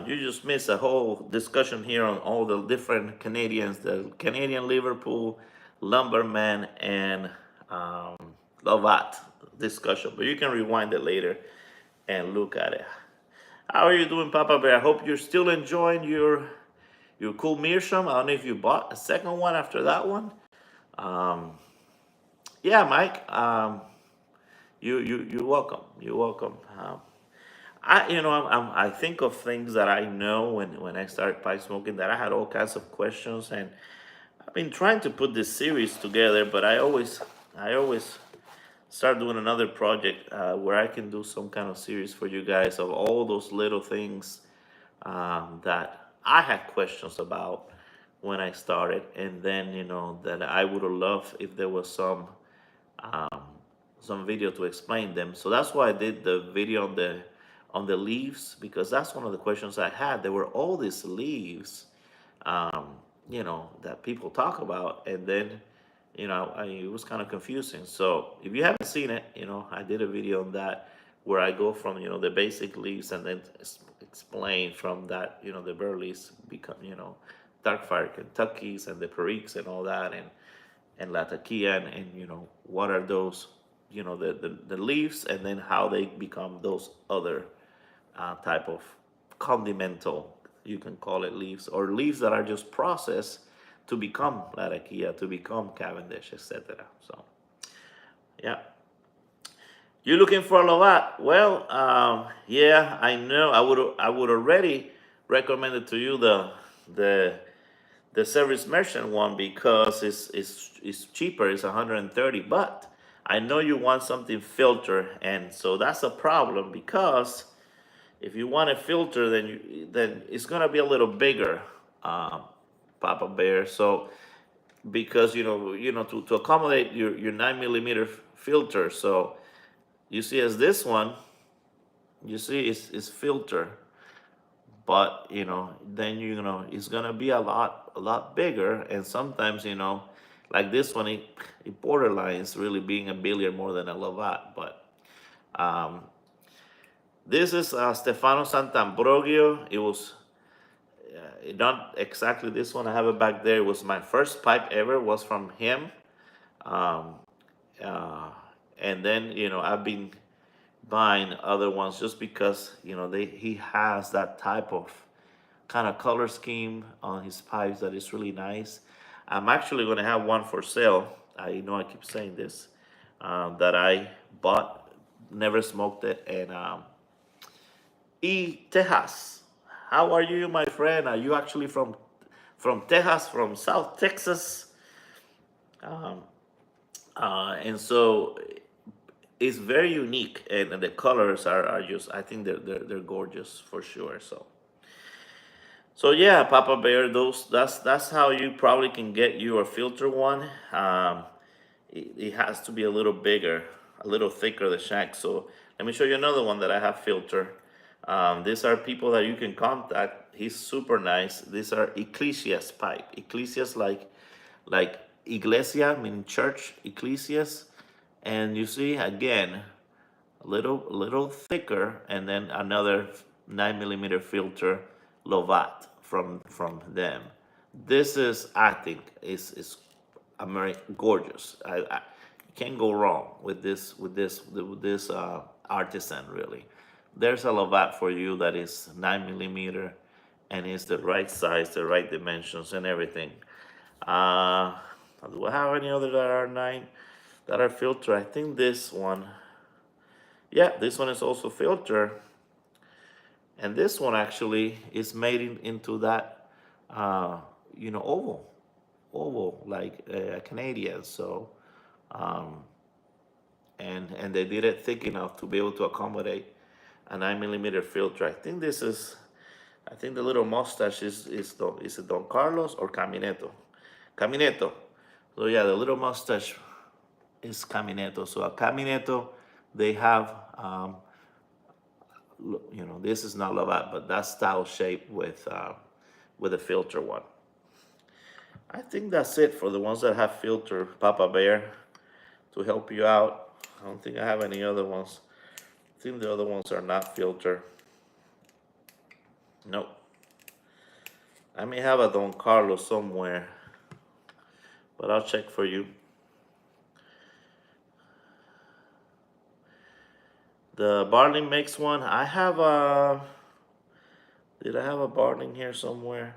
You just missed a whole discussion here on all the different Canadians, the Canadian Liverpool, Lumberman, and Lovat discussion. But you can rewind it later and look at it. How are you doing, Papa Bear? I hope you're still enjoying your cool meerschaum. I don't know if you bought a second one after that one. Yeah, Mike. You're welcome. You're welcome. I think of things that I know when I started pipe smoking, that I had all kinds of questions, and I've been trying to put this series together, but I always start doing another project where I can do some kind of series for you guys of all those little things that I had questions about when I started, and then, you know, that I would have loved if there was some video to explain them. So that's why I did the video on the leaves, because that's one of the questions I had. There were all these leaves, you know, that people talk about, and then, you know, it was kind of confusing. So if you haven't seen it, you know, I did a video on that where I go from, you know, the basic leaves, and then explain from that, you know, the burleys become, you know, dark fire Kentuckys and the Periques and all that, and Latakia, and you know, what are those, you know, the leaves, and then how they become those other type of condimental, you can call it leaves, or leaves that are just processed to become Latakia, to become Cavendish, etc. So, yeah. You looking for a Lovat? Well, yeah, I know. I would already recommend it to you the service merchant one, because it's cheaper. It's 130, but I know you want something filter, and so that's a problem because if you want a filter, then it's gonna be a little bigger, um, Papa Bear. So because to accommodate your 9 millimeter filter. So you see, as this one, you see, it's filter, but then it's gonna be a lot bigger, and sometimes like this one, it borderlines really being a billiard more than a Lovat. But um, this is Stefano Sant'Ambrogio. It was not exactly this one. I have it back there. It was my first pipe ever. Was from him. Um, uh, and then I've been buying other ones just because he has that type of kind of color scheme on his pipes that is really nice. I'm actually going to have one for sale. I know I keep saying this, that I bought, never smoked it, and Texas. How are you, my friend? Are you actually from Texas, from South Texas? Um, and so it's very unique, and the colors are just, I think they're gorgeous for sure. So yeah, Papa Bear, those that's how you probably can get you a filter one. It has to be a little bigger, a little thicker, the shank. So let me show you another one that I have filter. These are people that you can contact. He's super nice. These are Ecclesias pipe. Ecclesias, like iglesia, meaning church, Ecclesias. And you see again, a little thicker, and then another 9 millimeter filter, Lovat from them. This is, I think, is American gorgeous. I can't go wrong with this artisan, really. There's a Lovat for you that is 9 millimeter, and is the right size, the right dimensions, and everything. Uh, do I have any other that are nine, that are filter? I think this one. Yeah, this one is also filter, and this one actually is made into that, uh, oval like a Canadian. So, um, and they did it thick enough to be able to accommodate a 9 millimeter filter. I think the little mustache is it Don Carlos or Camineto? Camineto. So yeah, the little mustache is Camineto. So a Camineto, they have, this is not Lovat, but that style shape with a filter one. I think that's it for the ones that have filter, Papa Bear, to help you out. I don't think I have any other ones. I think the other ones are not filter. Nope. I may have a Don Carlos somewhere, but I'll check for you. The Barling makes one. I have a. Did I have a Barling here somewhere?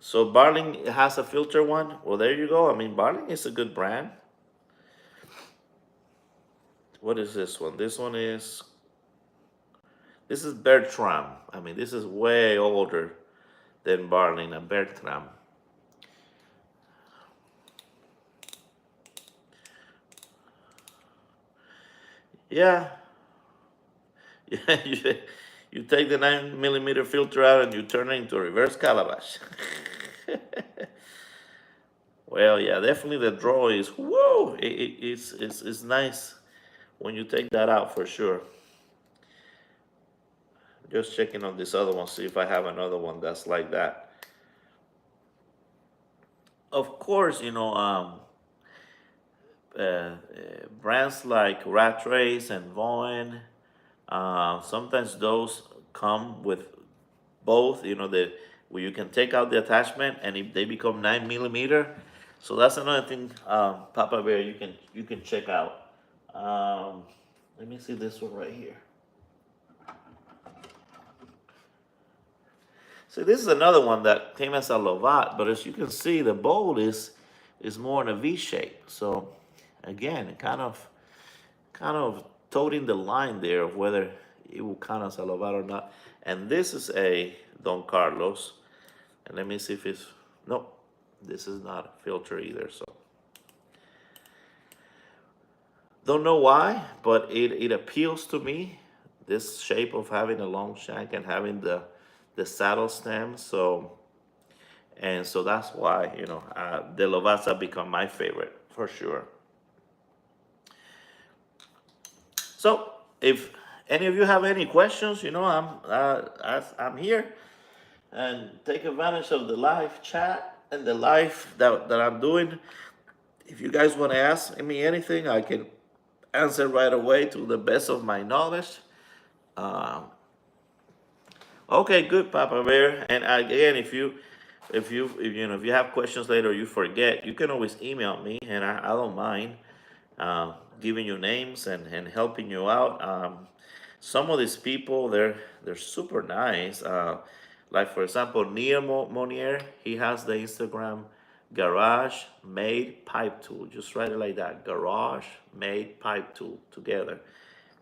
So Barling has a filter one. Well, there you go. I mean, Barling is a good brand. What is this one? This is Bertram. I mean, this is way older than Barling, a Bertram. Yeah, yeah. You take the 9 millimeter filter out and you turn it into a reverse calabash. Well, yeah, definitely the draw is whoa. It's nice when you take that out for sure. Just checking on this other one, see if I have another one that's like that. Of course, brands like Rat Race and Vaughn. Sometimes those come with both. Where you can take out the attachment and if they become 9 millimeter. So that's another thing, Papa Bear, you can check out. Let me see this one right here. So this is another one that came as a Lovat, but as you can see, the bowl is more in a V shape. So again, kind of toting the line there of whether it will count as a Lovat or not. And this is a Don Carlos. And let me see if it's, nope, this is not a filter either. So Don't know why, but it appeals to me. This shape of having a long shank and having the saddle stem. So that's why the Lovats have become my favorite for sure. So if any of you have any questions, I'm here, and take advantage of the live chat and the live that I'm doing. If you guys want to ask me anything, I can answer right away to the best of my knowledge. Um, okay, good, Papa Bear. And again, if you have questions later, or you forget, you can always email me, and I don't mind giving you names and helping you out. Some of these people, they're super nice. Like for example, Nia Monier, he has the Instagram Garage Made Pipe Tool. Just write it like that, Garage Made Pipe Tool together.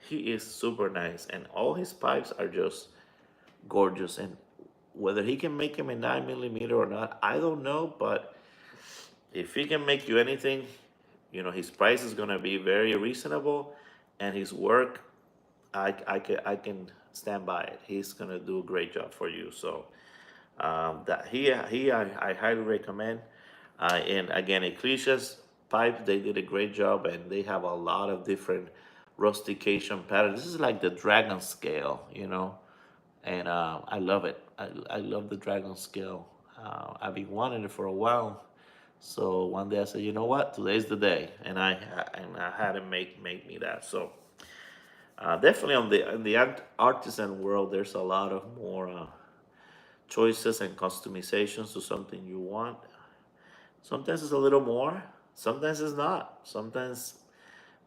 He is super nice, and all his pipes are just gorgeous. And whether he can make them in 9 millimeter or not, I don't know. But if he can make you anything, his price is gonna be very reasonable, and his work, I can stand by it. He's gonna do a great job for you. So that I highly recommend. And again, Ecclesia's pipe, they did a great job, and they have a lot of different rustication patterns. This is like the dragon scale. And I love it. I love the dragon scale. I've been wanting it for a while. So one day I said, you know what, today's the day, and I had him make me that. So definitely on the in the artisan world, there's a lot of more choices and customizations to something you want. Sometimes it's a little more, sometimes it's not. Sometimes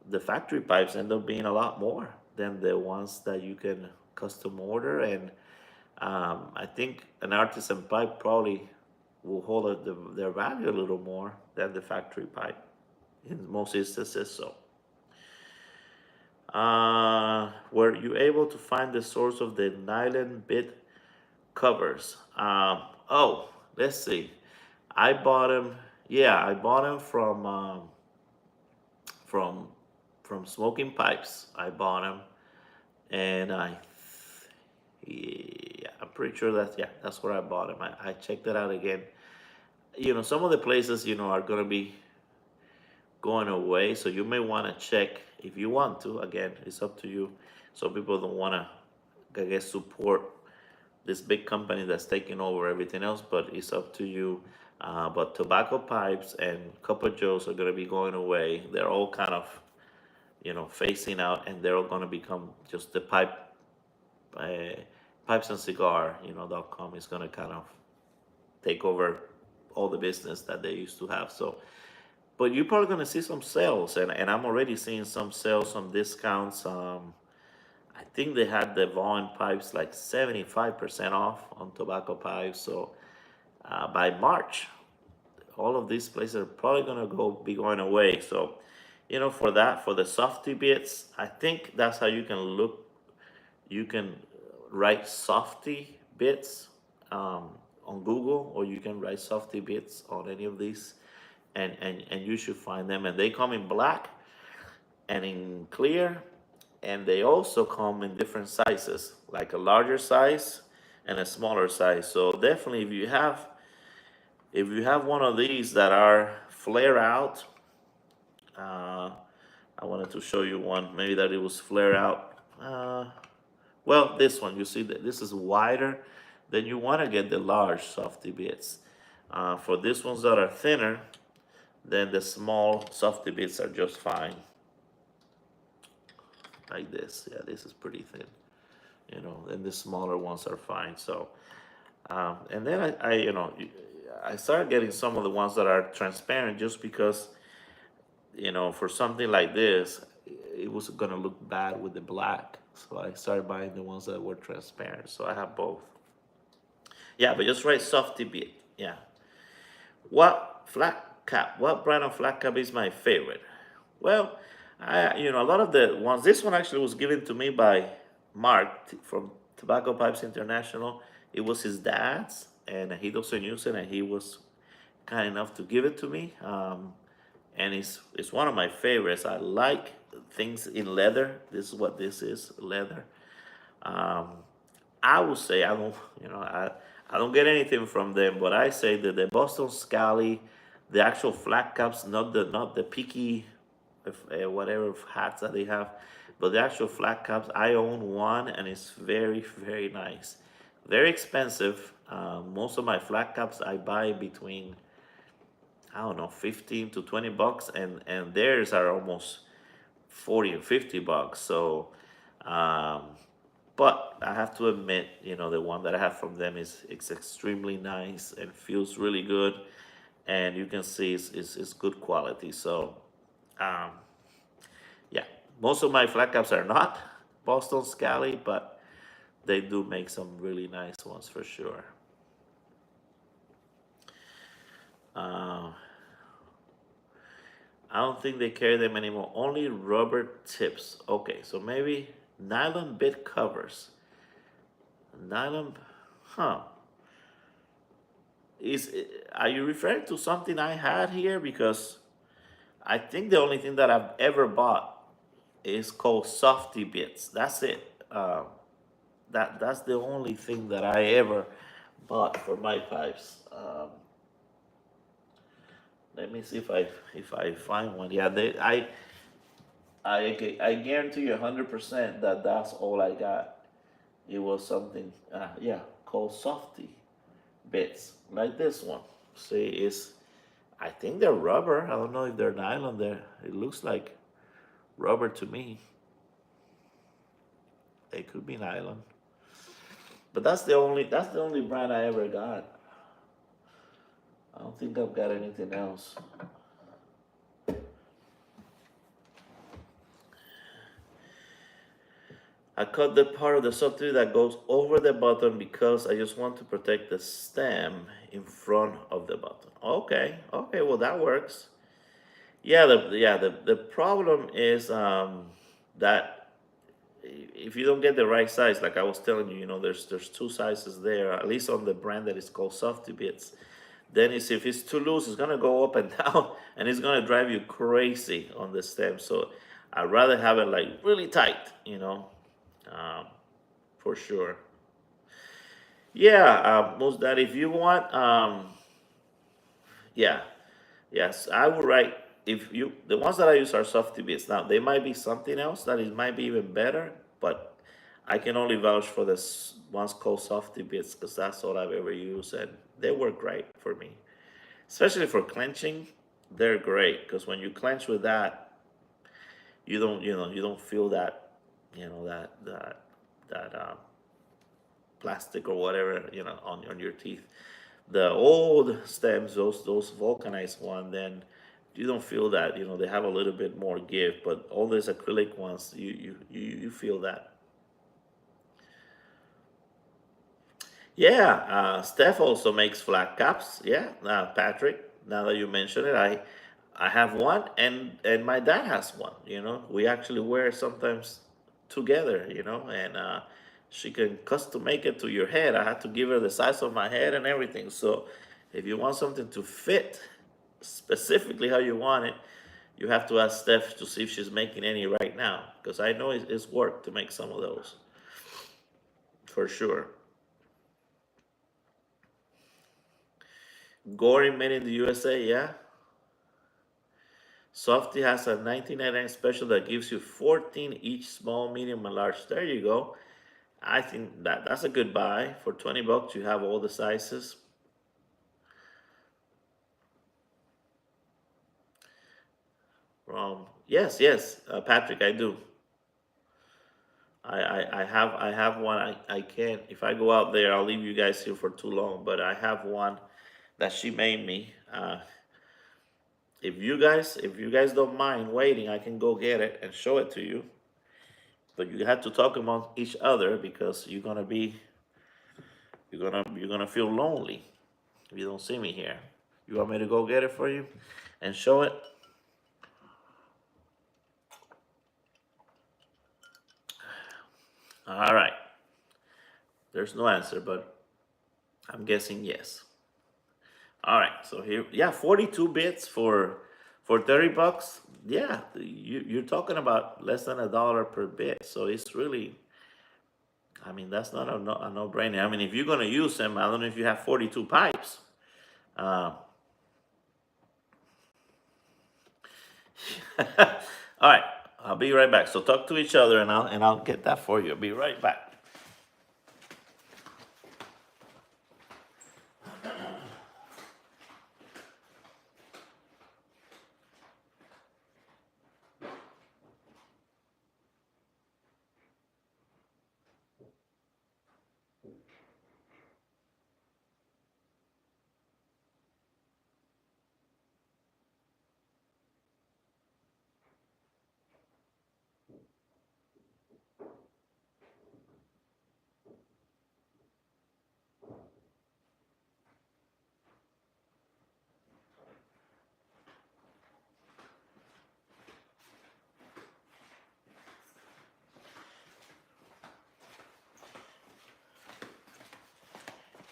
the factory pipes end up being a lot more than the ones that you can custom order. And I think an artisan pipe probably will hold their value a little more than the factory pipe in most instances. So, were you able to find the source of the nylon bit covers? Oh, let's see. I bought them. Yeah, I bought them from from Smoking Pipes. I bought them, and yeah, I'm pretty sure that's where I bought them. I checked that out again. Some of the places are gonna be going away, so you may want to check if you want to. Again, it's up to you. Some people don't want to, I guess, support this big company that's taking over everything else, but it's up to you. But tobacco pipes and copper joes are going to be going away. They're all kind of, phasing out, and they're all going to become just the uh, pipes and cigar, .com is going to kind of take over all the business that they used to have. So, but you're probably going to see some sales, and I'm already seeing some sales, some discounts. I think they had the Vaughn pipes like 75% off on tobacco pipes. So by March, all of these places are probably gonna be going away. So, for the softy bits, I think that's how you can look. You can write softy bits on Google, or you can write softy bits on any of these, and you should find them. And they come in black and in clear, and they also come in different sizes, like a larger size and a smaller size. So definitely, if you have one of these that are flare out, uh, I wanted to show you one, maybe that it was flare out. Well, this one, you see that this is wider, then you want to get the large softy bits. For these ones that are thinner, then the small softy bits are just fine. Like this. Yeah, this is pretty thin. And the smaller ones are fine. So, and then I started getting some of the ones that are transparent, just because, for something like this, it was gonna look bad with the black. So I started buying the ones that were transparent. So I have both. Yeah, but just write softy bit. Yeah. What flat cap? What brand of flat cap is my favorite? Well, a lot of the ones. This one actually was given to me by Mark from Tobacco Pipes International. It was his dad's, and he doesn't use it, and he was kind enough to give it to me. And it's one of my favorites. I like things in leather. This is what this is, leather. Um, I would say I don't, I don't get anything from them, but I say that the Boston Scally, the actual flat caps, not the picky, whatever hats that they have, but the actual flat caps. I own one, and it's very very nice. Very expensive. Most of my flat caps I buy between, I don't know, 15 to 20 bucks, and theirs are almost 40 or 50 bucks. So, um, but I have to admit, the one that I have from them is it's extremely nice and feels really good, and you can see it's good quality. So, um, yeah, most of my flat caps are not Boston Scally, but they do make some really nice ones for sure. Uh, I don't think they carry them anymore. Only rubber tips. Okay, so maybe nylon bit covers. Nylon, huh? Is are you referring to something I had here? Because I think the only thing that I've ever bought is called softy bits. That's it. That's the only thing that I ever bought for my pipes. Let me see if I find one. Yeah, I guarantee you 100% that that's all I got. It was something, yeah, called softy bits, like this one. See, I think they're rubber. I don't know if they're nylon. There, it looks like rubber to me. They could be nylon, but that's the only brand I ever got. I don't think I've got anything else. I cut the part of the subtlety that goes over the button because I just want to protect the stem in front of the button. Okay, okay, well that works. The problem is that if you don't get the right size, like I was telling you, there's two sizes there, at least on the brand that is called Softy Bits. Then if it's too loose, it's gonna go up and down, and it's gonna drive you crazy on the stem. So I'd rather have it like really tight, um, for sure. Yeah, most that if you want, yeah, yes, I would write if you the ones that I use are softy bits. Now they might be something else that it might be even better, but I can only vouch for this ones called softy bits because that's all I've ever used, and they work great for me, especially for clenching. They're great because when you clench with that, you don't feel that, that plastic or whatever, on your teeth. The old stems, those vulcanized one, then you don't feel that. They have a little bit more give, but all these acrylic ones, you feel that. Yeah, Steph also makes flat caps. Yeah, Patrick. Now that you mention it, I have one, and my dad has one. We actually wear sometimes together. And she can custom make it to your head. I had to give her the size of my head and everything. So if you want something to fit specifically how you want it, you have to ask Steph to see if she's making any right now, because I know it's work to make some of those for sure. Gory made in the USA, yeah. Softy has a 1999 special that gives you 14 each, small, medium, and large. There you go. I think that's a good buy. For 20 bucks, you have all the sizes. Yes, yes, Patrick, I do. I have one. I can't. If I go out there, I'll leave you guys here for too long. But I have one that she made me. If you guys don't mind waiting, I can go get it and show it to you. But you have to talk among each other because you're gonna feel lonely if you don't see me here. You want me to go get it for you and show it? All right. There's no answer, but I'm guessing yes. All right. So here, yeah, 42 bits for For $30, yeah, you're talking about less than $1 per bit. So it's really, I mean, that's not a no-brainer. I mean, if you're gonna use them, I don't know if you have 42 pipes. Uh, all right, I'll be right back. So talk to each other, and I'll get that for you. I'll be right back.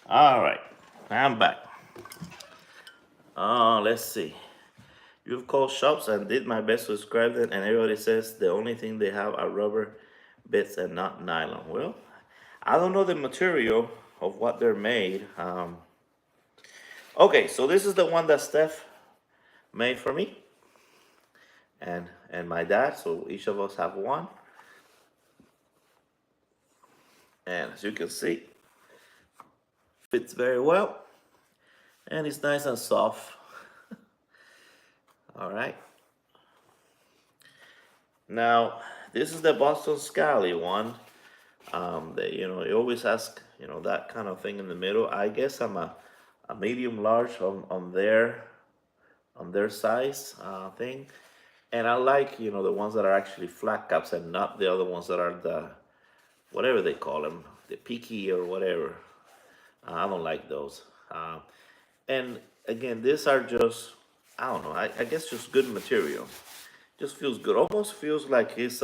All right, I'm back. Let's see. You've called shops and did my best to describe them, and everybody says the only thing they have are rubber bits and not nylon. Well, I don't know the material of what they're made. Okay, so this is the one that Steph made for me, and my dad. So each of us have one, and as you can see, fits very well, and it's nice and soft. All right. Now, this is the Boston Scally one. They, they always ask, that kind of thing in the middle. I guess I'm a medium large on their size thing, and I like, the ones that are actually flat caps and not the other ones that are the whatever they call them, the peaky or whatever. I don't like those. And again, these are just, I don't know. I guess just good material. Just feels good. Almost feels like it's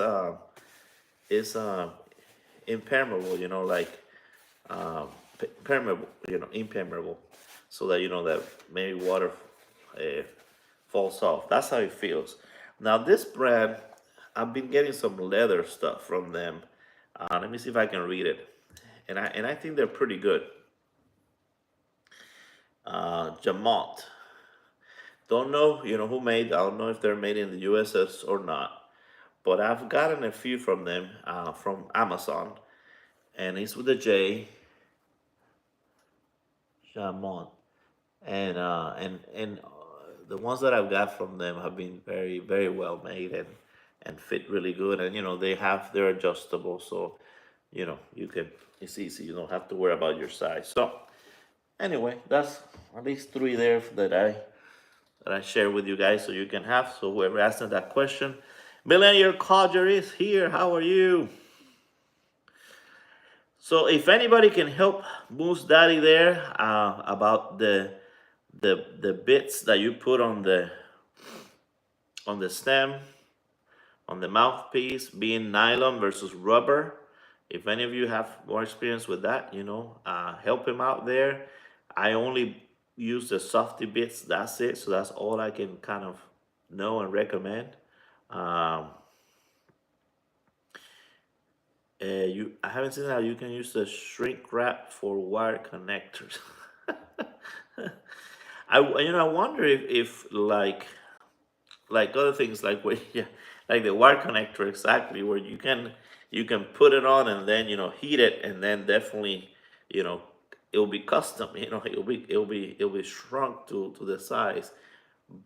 impermeable. Like permeable. Impermeable, so that that maybe water uh, falls off. That's how it feels. Now this brand, I've been getting some leather stuff from them. Let me see if I can read it, and I think they're pretty good. Jamont. Don't know, who made. I don't know if they're made in the U.S. or not, but I've gotten a few from them from Amazon, and it's with a J, Jamont, and the ones that I've got from them have been very very well made and fit really good, and they're adjustable, so you can it's easy. You don't have to worry about your size. So anyway, that's at least three there that I share with you guys so you can have. So whoever asked that question, Millionaire Codger is here. How are you? So if anybody can help Moose Daddy there about the bits that you put on the stem, on the mouthpiece, being nylon versus rubber. If any of you have more experience with that, help him out there. I only use the softy bits. That's it. So that's all I can kind of know and recommend. Um, I haven't seen how you can use the shrink wrap for wire connectors. I wonder if like other things like where yeah, like the wire connector exactly where you can put it on and then heat it and then definitely you know it'll be custom. It'll be shrunk to the size,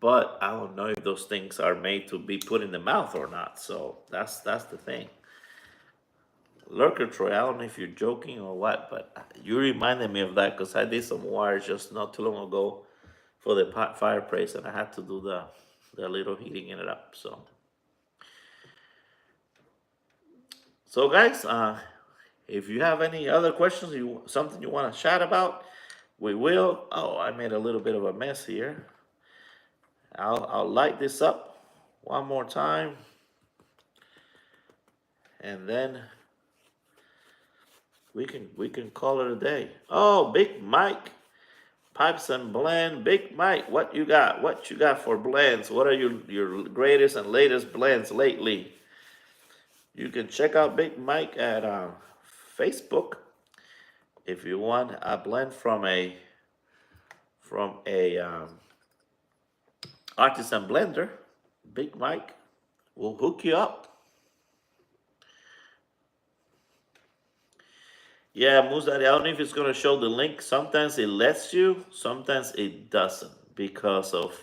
but I don't know if those things are made to be put in the mouth or not. So that's the thing. Lurker Troy, I don't know if you're joking or what, but you reminded me of that because I did some wires just not too long ago for the fireplace, and I had to do the little heating in it up. So guys, if you have any other questions, something you want to chat about, we will. Oh, I made a little bit of a mess here. I'll light this up one more time, and then we can call it a day. Oh, Big Mike. Pipes and blend. Big Mike, what you got? What you got for blends? What are your greatest and latest blends lately? You can check out Big Mike at Facebook if you want a blend from a artisan blender. Big Mike will hook you up. Yeah, Moose Daddy, I don't know if it's gonna show the link. Sometimes it lets you, sometimes it doesn't because of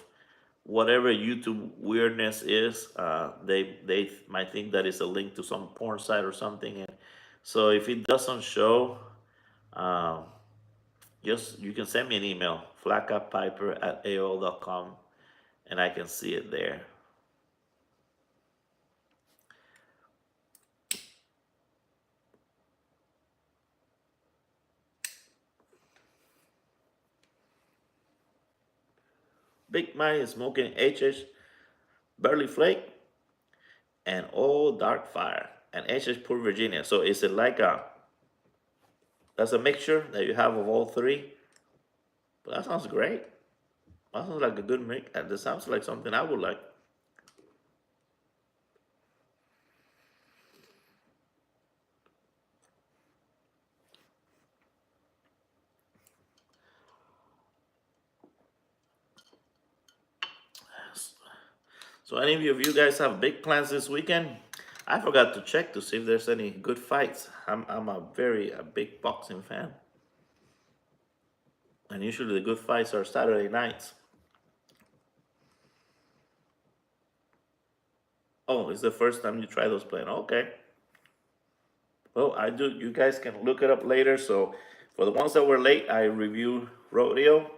whatever YouTube weirdness is. They might think that it's a link to some porn site or something. And so if it doesn't show, um, just you can send me an email, flackapiper@aol.com, and I can see it there. Big Mike is smoking HH Barley Flake and Old Dark Fire and HH Pure Virginia. So is it like that's a mixture that you have of all three? But that sounds great. That sounds like a good mix. And that sounds like something I would like. So any of you guys have big plans this weekend? I forgot to check to see if there's any good fights. I'm a big boxing fan, and usually the good fights are Saturday nights. Oh, it's the first time you try those playing. Okay. Well, I do. You guys can look it up later. So for the ones that were late, I reviewed Rodeo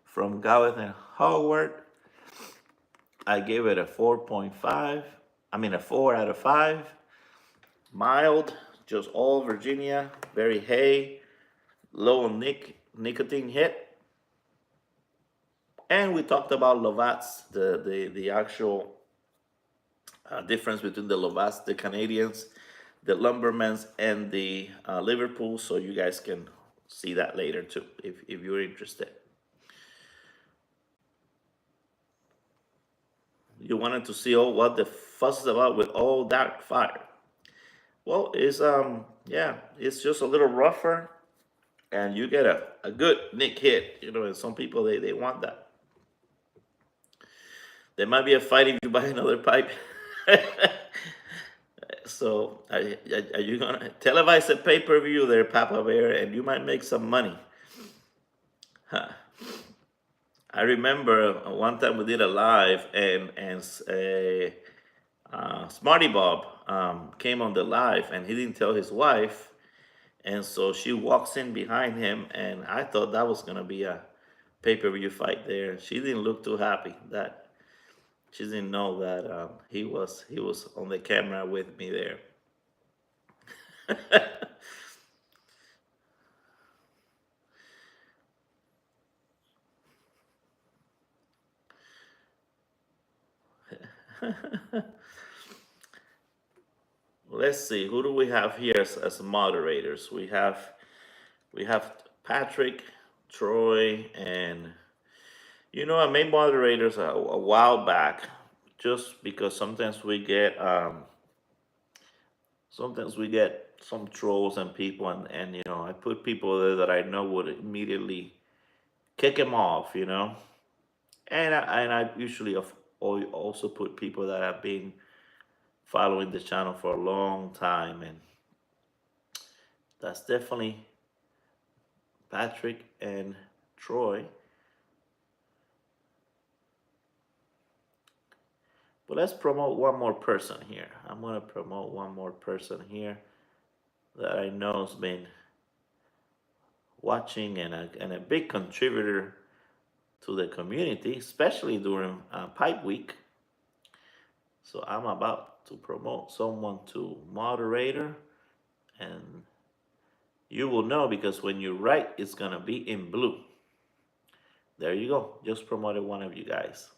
from Gawith and Howard. I gave it a 4.5. I mean a 4 out of 5. Mild, just all Virginia, very hay, low on nicotine hit. And we talked about Lovats, the actual difference between the Lovats, the Canadians, the Lumbermans, and the Liverpool. So you guys can see that later too, if you're interested. You wanted to see what the fuss is about with All Dark Fire. Well, it's yeah, it's just a little rougher, and you get a good nick hit. And some people they want that. There might be a fight if you buy another pipe. So are you gonna televise a pay-per-view there, Papa Bear, and you might make some money? Huh. I remember one time we did a live, and Smarty Bob came on the live, and he didn't tell his wife, and so she walks in behind him, and I thought that was gonna be a pay-per-view fight there. She didn't look too happy that she didn't know that he was on the camera with me there. Let's see, who do we have here as moderators? We have Patrick, Troy, and I made moderators a while back, just because sometimes we get some trolls and people, and I put people there that I know would immediately kick him off, and I usually also put people that have been following the channel for a long time, and that's definitely Patrick and Troy. But let's promote one more person here. I'm going to promote one more person here that I know has been watching and a big contributor to the community, especially during Pipe Week. So I'm about to promote someone to moderator, and you will know because when you write, it's going to be in blue. There you go. Just promoted one of you guys.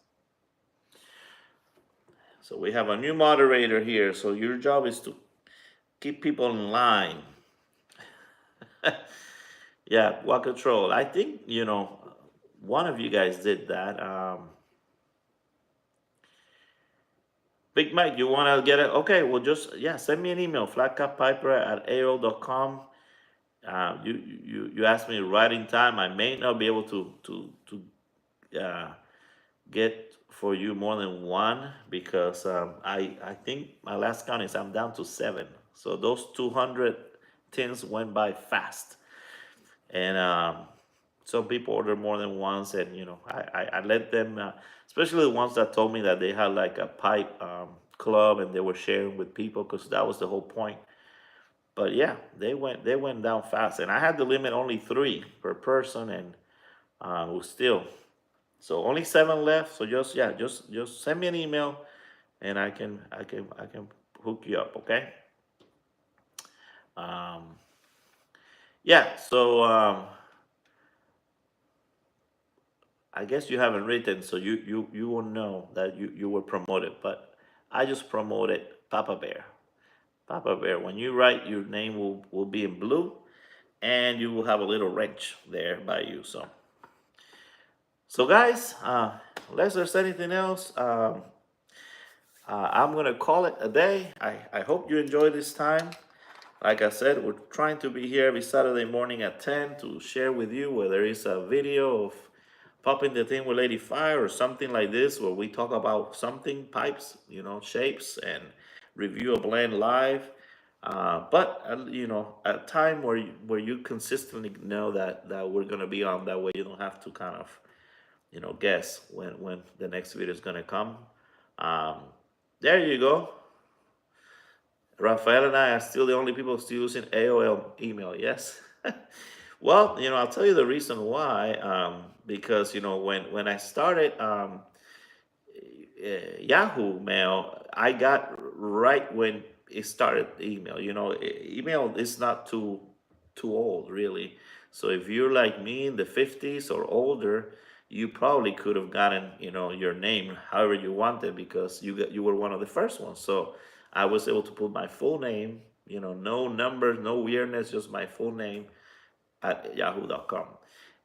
So we have a new moderator here. So your job is to keep people in line. Yeah, what control? I think, one of you guys did that. Big Mike, you want to get it? Okay, well, just, yeah, send me an email, flatcatpiper@aol.com. You asked me right in time. I may not be able to get for you more than one because I think my last count is I'm down to seven. So those 200 tins went by fast, and some people order more than once, and I let them, especially the ones that told me that they had like a pipe club and they were sharing with people because that was the whole point. But yeah, they went down fast, and I had the limit only three per person, and it was still so only seven left. So just, yeah, just send me an email, and I can hook you up. Okay. Um, yeah. So I guess you haven't written, so you will know that you were promoted. But I just promoted Papa Bear. Papa Bear. When you write, your name will be in blue, and you will have a little wrench there by you. So guys, unless there's anything else, I'm gonna call it a day. I hope you enjoy this time. Like I said, we're trying to be here every Saturday morning at 10 to share with you whether it's a video of popping the thing with Lady Fire or something like this where we talk about something, pipes, shapes, and review a blend live. But a time where you consistently know that we're gonna be on. That way, you don't have to kind of guess when the next video is gonna come. Um, there you go. Rafael and I are still the only people still using AOL email. Yes. Well, I'll tell you the reason why. Because when I started Yahoo Mail, I got right when it started email. Email is not too old, really. So if you're like me in the 50s or older, you probably could have gotten your name however you wanted because you were one of the first ones. So I was able to put my full name, no numbers, no weirdness, just my full name at yahoo.com.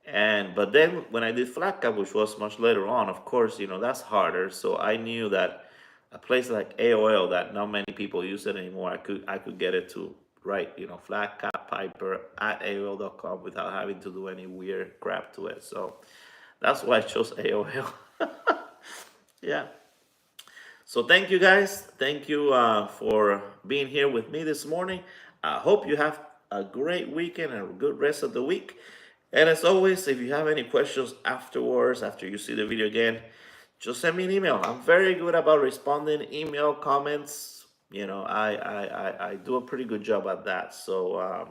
And but then when I did Flat Cap, which was much later on, of course, that's harder. So I knew that a place like AOL that not many people use it anymore, I could get it to write, Flat Cap Piper at AOL.com without having to do any weird crap to it. So that's why I chose AOL. Yeah. So thank you guys. Thank you for being here with me this morning. I hope you have a great weekend and a good rest of the week. And as always, if you have any questions afterwards, after you see the video again, just send me an email. I'm very good about responding email comments. I do a pretty good job at that. So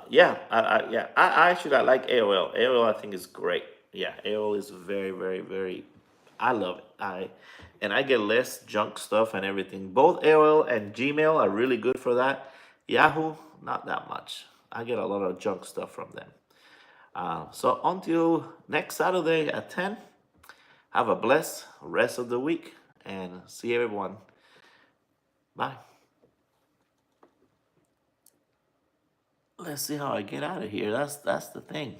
yeah, I actually I like AOL. AOL I think is great. Yeah, AOL is very, very, very. I love it. I get less junk stuff and everything. Both AOL and Gmail are really good for that. Yahoo, not that much. I get a lot of junk stuff from them. So until next Saturday at 10, have a blessed rest of the week and see everyone. Bye. Let's see how I get out of here. That's the thing.